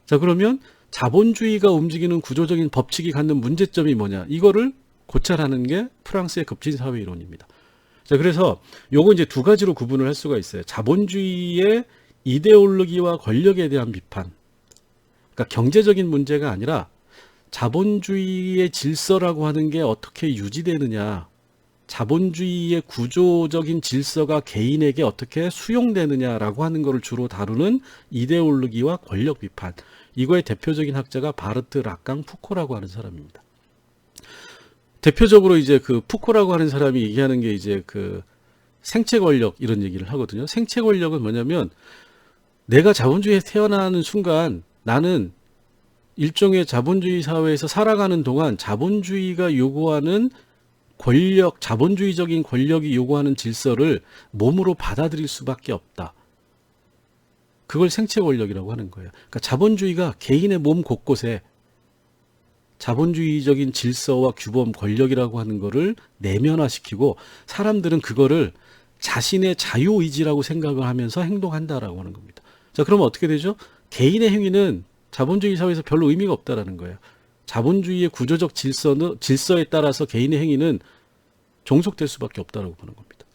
자, 그러면 자본주의가 움직이는 구조적인 법칙이 갖는 문제점이 뭐냐, 이거를 고찰하는 게 프랑스의 급진사회 이론입니다. 자, 그래서 요거 이제 두 가지로 구분을 할 수가 있어요. 자본주의의 이데올로기와 권력에 대한 비판. 그러니까 경제적인 문제가 아니라 자본주의의 질서라고 하는 게 어떻게 유지되느냐, 자본주의의 구조적인 질서가 개인에게 어떻게 수용되느냐라고 하는 것을 주로 다루는 이데올로기와 권력 비판. 이거의 대표적인 학자가 바르트 락강 푸코라고 하는 사람입니다. 대표적으로 이제 그 푸코라고 하는 사람이 얘기하는 게 이제 그 생체 권력 이런 얘기를 하거든요. 생체 권력은 뭐냐면, 내가 자본주의에 태어나는 순간 나는 일종의 자본주의 사회에서 살아가는 동안 자본주의가 요구하는 권력, 자본주의적인 권력이 요구하는 질서를 몸으로 받아들일 수밖에 없다. 그걸 생체 권력이라고 하는 거예요. 그러니까 자본주의가 개인의 몸 곳곳에 자본주의적인 질서와 규범, 권력이라고 하는 거를 내면화시키고, 사람들은 그거를 자신의 자유의지라고 생각을 하면서 행동한다라고 하는 겁니다. 자, 그러면 어떻게 되죠? 개인의 행위는 자본주의 사회에서 별로 의미가 없다라는 거예요. 자본주의의 구조적 질서에 따라서 개인의 행위는 종속될 수밖에 없다라고 보는 겁니다.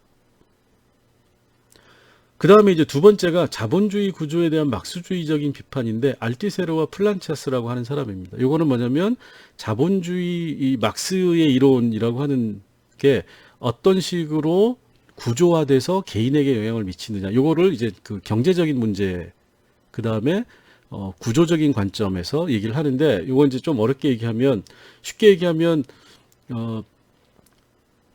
그 다음에 이제 두 번째가 자본주의 구조에 대한 막스주의적인 비판인데, 알티세르와 플란차스라고 하는 사람입니다. 요거는 뭐냐면, 자본주의 이 막스의 이론이라고 하는 게 어떤 식으로 구조화돼서 개인에게 영향을 미치느냐, 요거를 이제 그 경제적인 문제, 그 다음에 구조적인 관점에서 얘기를 하는데, 요거 이제 좀 어렵게 얘기하면, 쉽게 얘기하면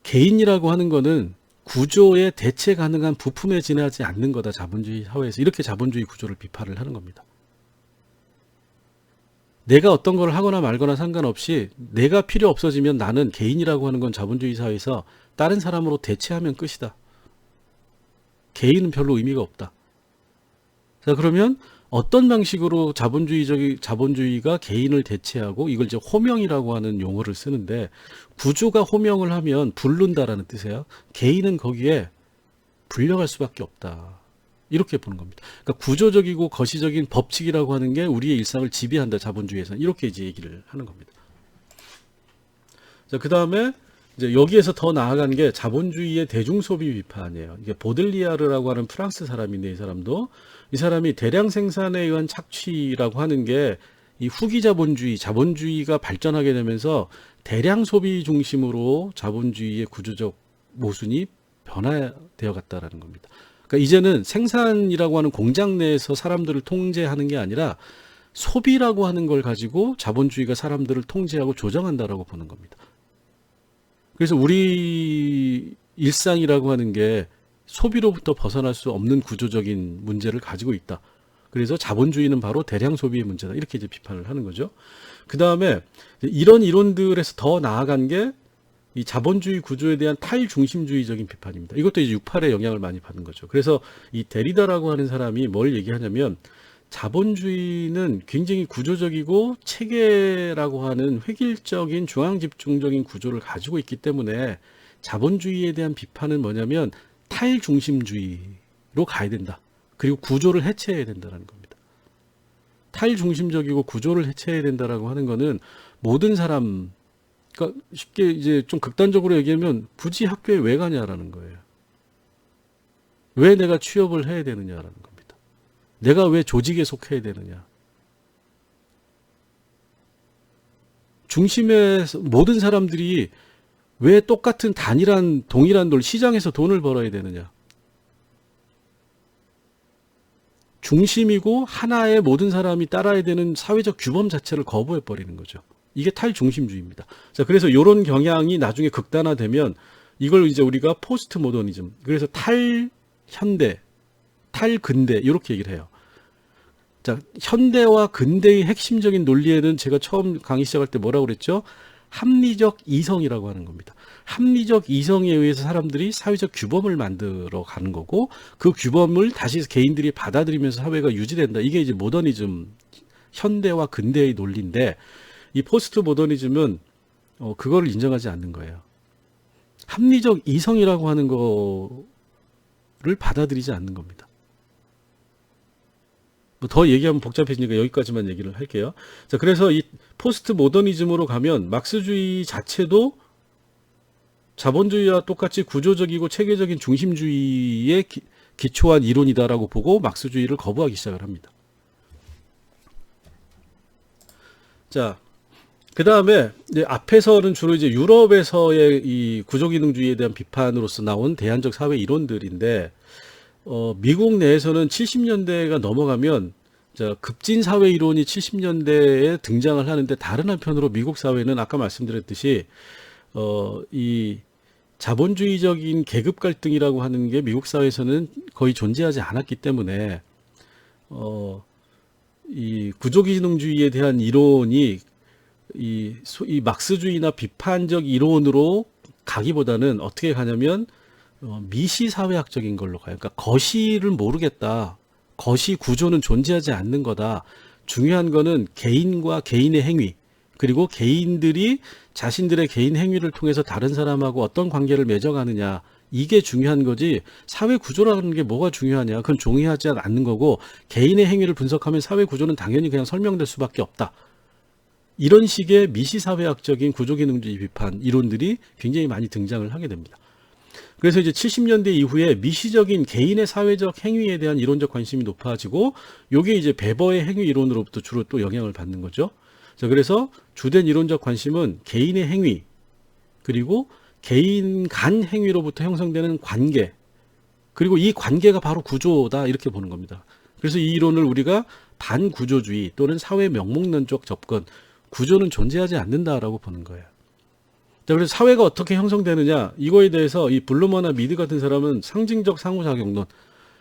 개인이라고 하는 거는 구조에 대체 가능한 부품에 지나지 않는 거다, 자본주의 사회에서. 이렇게 자본주의 구조를 비판을 하는 겁니다. 내가 어떤 걸 하거나 말거나 상관없이 내가 필요 없어지면 나는, 개인이라고 하는 건 자본주의 사회에서 다른 사람으로 대체하면 끝이다. 개인은 별로 의미가 없다. 자, 그러면 어떤 방식으로 자본주의가 개인을 대체하고, 이걸 이제 호명이라고 하는 용어를 쓰는데, 구조가 호명을 하면 부른다라는 뜻이에요. 개인은 거기에 불려갈 수밖에 없다. 이렇게 보는 겁니다. 그러니까 구조적이고 거시적인 법칙이라고 하는 게 우리의 일상을 지배한다, 자본주의에서는. 이렇게 이제 얘기를 하는 겁니다. 자, 그 다음에 이제 여기에서 더 나아간 게 자본주의의 대중소비 비판이에요. 이게 보들리아르라고 하는 프랑스 사람인데, 이 사람이 대량 생산에 의한 착취라고 하는 게 이 후기 자본주의가 발전하게 되면서 대량 소비 중심으로 자본주의의 구조적 모순이 변화되어 갔다라는 겁니다. 그러니까 이제는 생산이라고 하는 공장 내에서 사람들을 통제하는 게 아니라 소비라고 하는 걸 가지고 자본주의가 사람들을 통제하고 조정한다라고 보는 겁니다. 그래서 우리 일상이라고 하는 게 소비로부터 벗어날 수 없는 구조적인 문제를 가지고 있다. 그래서 자본주의는 바로 대량 소비의 문제다. 이렇게 이제 비판을 하는 거죠. 그 다음에 이런 이론들에서 더 나아간 게 이 자본주의 구조에 대한 탈중심주의적인 비판입니다. 이것도 이제 68의 영향을 많이 받은 거죠. 그래서 이 데리다라고 하는 사람이 뭘 얘기하냐면, 자본주의는 굉장히 구조적이고 체계라고 하는 획일적인 중앙집중적인 구조를 가지고 있기 때문에 자본주의에 대한 비판은 뭐냐면 탈중심주의로 가야 된다. 그리고 구조를 해체해야 된다는 겁니다. 탈중심적이고 구조를 해체해야 된다라고 하는 거는 모든 사람, 그러니까 쉽게 이제 좀 극단적으로 얘기하면 굳이 학교에 왜 가냐라는 거예요. 왜 내가 취업을 해야 되느냐라는 겁니다. 내가 왜 조직에 속해야 되느냐. 중심의 모든 사람들이 왜 똑같은 동일한 시장에서 돈을 벌어야 되느냐. 중심이고 하나의 모든 사람이 따라야 되는 사회적 규범 자체를 거부해버리는 거죠. 이게 탈중심주의입니다. 자, 그래서 이런 경향이 나중에 극단화되면 이걸 이제 우리가 포스트 모더니즘, 그래서 탈현대, 탈근대 이렇게 얘기를 해요. 자, 현대와 근대의 핵심적인 논리에는 제가 처음 강의 시작할 때 뭐라고 그랬죠? 합리적 이성이라고 하는 겁니다. 합리적 이성에 의해서 사람들이 사회적 규범을 만들어 가는 거고, 그 규범을 다시 개인들이 받아들이면서 사회가 유지된다. 이게 이제 모더니즘, 현대와 근대의 논리인데, 이 포스트 모더니즘은 그거를 인정하지 않는 거예요. 합리적 이성이라고 하는 거를 받아들이지 않는 겁니다. 뭐 더 얘기하면 복잡해지니까 여기까지만 얘기를 할게요. 자, 그래서 이 포스트 모더니즘으로 가면 막스주의 자체도 자본주의와 똑같이 구조적이고 체계적인 중심주의에 기초한 이론이다라고 보고 막스주의를 거부하기 시작을 합니다. 자, 그 다음에 앞에서는 주로 이제 유럽에서의 이 구조기능주의에 대한 비판으로서 나온 대안적 사회 이론들인데, 미국 내에서는 70년대가 넘어가면 급진 사회 이론이 70년대에 등장을 하는데, 다른 한편으로 미국 사회는 아까 말씀드렸듯이 이 자본주의적인 계급 갈등이라고 하는 게 미국 사회에서는 거의 존재하지 않았기 때문에 이 구조기능주의에 대한 이론이 이 막스주의나 비판적 이론으로 가기보다는 어떻게 가냐면 미시사회학적인 걸로 가요. 그러니까 거시를 모르겠다. 거시 구조는 존재하지 않는 거다. 중요한 거는 개인과 개인의 행위, 그리고 개인들이 자신들의 개인 행위를 통해서 다른 사람하고 어떤 관계를 맺어가느냐, 이게 중요한 거지 사회 구조라는 게 뭐가 중요하냐, 그건 중요하지 않는 거고, 개인의 행위를 분석하면 사회 구조는 당연히 그냥 설명될 수밖에 없다. 이런 식의 미시사회학적인 구조기능주의 비판 이론들이 굉장히 많이 등장을 하게 됩니다. 그래서 이제 70년대 이후에 미시적인 개인의 사회적 행위에 대한 이론적 관심이 높아지고, 요게 이제 베버의 행위 이론으로부터 주로 또 영향을 받는 거죠. 자, 그래서 주된 이론적 관심은 개인의 행위, 그리고 개인 간 행위로부터 형성되는 관계, 그리고 이 관계가 바로 구조다, 이렇게 보는 겁니다. 그래서 이 이론을 우리가 반구조주의 또는 사회 명목론적 접근, 구조는 존재하지 않는다라고 보는 거예요. 자, 그래서 사회가 어떻게 형성되느냐, 이거에 대해서 이 블루머나 미드 같은 사람은 상징적 상호작용론,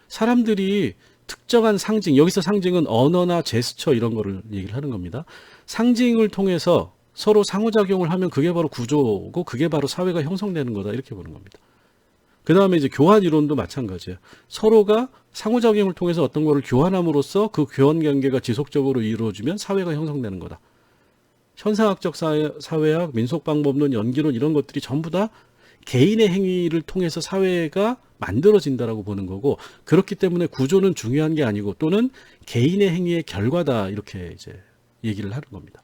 사람들이 특정한 상징, 여기서 상징은 언어나 제스처 이런 거를 얘기를 하는 겁니다. 상징을 통해서 서로 상호작용을 하면 그게 바로 구조고, 그게 바로 사회가 형성되는 거다, 이렇게 보는 겁니다. 그 다음에 이제 교환 이론도 마찬가지예요. 서로가 상호작용을 통해서 어떤 거를 교환함으로써 그 교환 관계가 지속적으로 이루어지면 사회가 형성되는 거다. 현상학적 사회학, 민속방법론, 연기론 이런 것들이 전부 다 개인의 행위를 통해서 사회가 만들어진다라고 보는 거고, 그렇기 때문에 구조는 중요한 게 아니고 또는 개인의 행위의 결과다, 이렇게 이제 얘기를 하는 겁니다.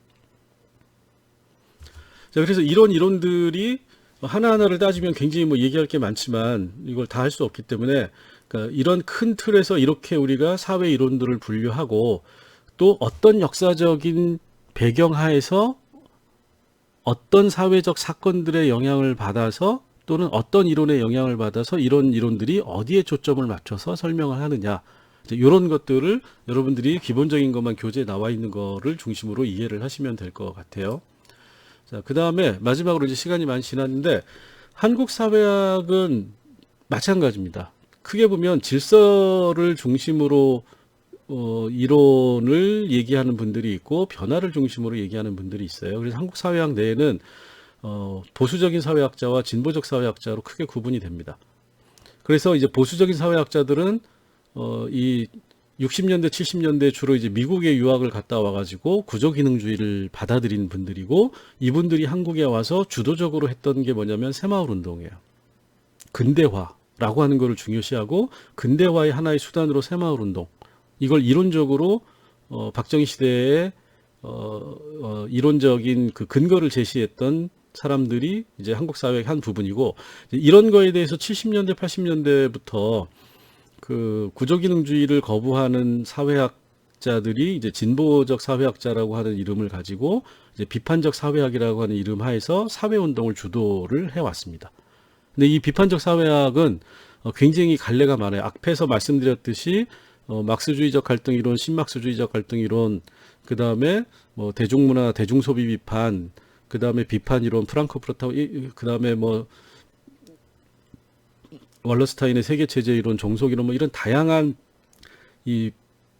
자, 그래서 이런 이론들이 하나하나를 따지면 굉장히 뭐 얘기할 게 많지만 이걸 다 할 수 없기 때문에, 그러니까 이런 큰 틀에서 이렇게 우리가 사회 이론들을 분류하고, 또 어떤 역사적인 배경하에서 어떤 사회적 사건들의 영향을 받아서 또는 어떤 이론의 영향을 받아서 이런 이론들이 어디에 초점을 맞춰서 설명을 하느냐, 이런 것들을 여러분들이 기본적인 것만 교재에 나와 있는 거를 중심으로 이해를 하시면 될 것 같아요. 자, 그 다음에 마지막으로 이제 시간이 많이 지났는데, 한국 사회학은 마찬가지입니다. 크게 보면 질서를 중심으로 이론을 얘기하는 분들이 있고 변화를 중심으로 얘기하는 분들이 있어요. 그래서 한국 사회학 내에는 보수적인 사회학자와 진보적 사회학자로 크게 구분이 됩니다. 그래서 이제 보수적인 사회학자들은 이 60년대, 70년대 주로 이제 미국에 유학을 갔다 와가지고 구조기능주의를 받아들인 분들이고, 이분들이 한국에 와서 주도적으로 했던 게 뭐냐면 새마을 운동이에요. 근대화라고 하는 거를 중요시하고, 근대화의 하나의 수단으로 새마을 운동, 이걸 이론적으로 박정희 시대에 이론적인 그 근거를 제시했던 사람들이 이제 한국 사회의 한 부분이고, 이런 거에 대해서 70년대, 80년대부터 그 구조기능주의를 거부하는 사회학 사회학자들이 이제 진보적 사회학자라고 하는 이름을 가지고 이제 비판적 사회학이라고 하는 이름 하에서 사회운동을 주도를 해왔습니다. 근데 이 비판적 사회학은 굉장히 갈래가 많아요. 앞에서 말씀드렸듯이 막스주의적 갈등 이론, 신막스주의적 갈등 이론, 그 다음에 뭐 대중문화, 대중소비 비판, 그 다음에 비판 이론, 프랑크푸르트, 그 다음에 뭐 wallerstein의 세계체제 이론, 종속 이론, 뭐 이런 다양한 이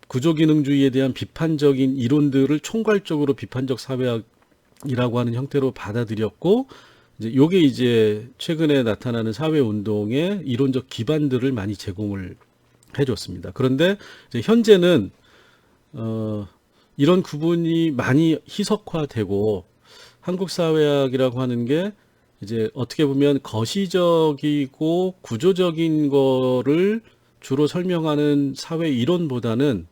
구조기능주의에 대한 비판적인 이론들을 총괄적으로 비판적 사회학이라고 하는 형태로 받아들였고, 이제 요게 이제 최근에 나타나는 사회운동의 이론적 기반들을 많이 제공을 해줬습니다. 그런데 이제 현재는 이런 구분이 많이 희석화되고 한국 사회학이라고 하는 게 이제 어떻게 보면 거시적이고 구조적인 거를 주로 설명하는 사회 이론보다는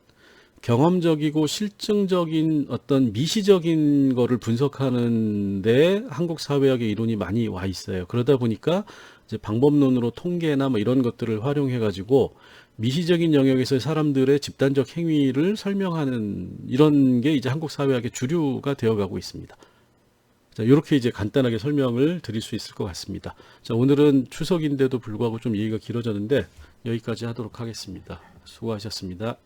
경험적이고 실증적인 어떤 미시적인 거를 분석하는데 한국 사회학의 이론이 많이 와 있어요. 그러다 보니까 이제 방법론으로 통계나 뭐 이런 것들을 활용해 가지고 미시적인 영역에서 사람들의 집단적 행위를 설명하는 이런 게 이제 한국 사회학의 주류가 되어 가고 있습니다. 자, 이렇게 이제 간단하게 설명을 드릴 수 있을 것 같습니다. 자, 오늘은 추석인데도 불구하고 좀 얘기가 길어졌는데 여기까지 하도록 하겠습니다. 수고하셨습니다.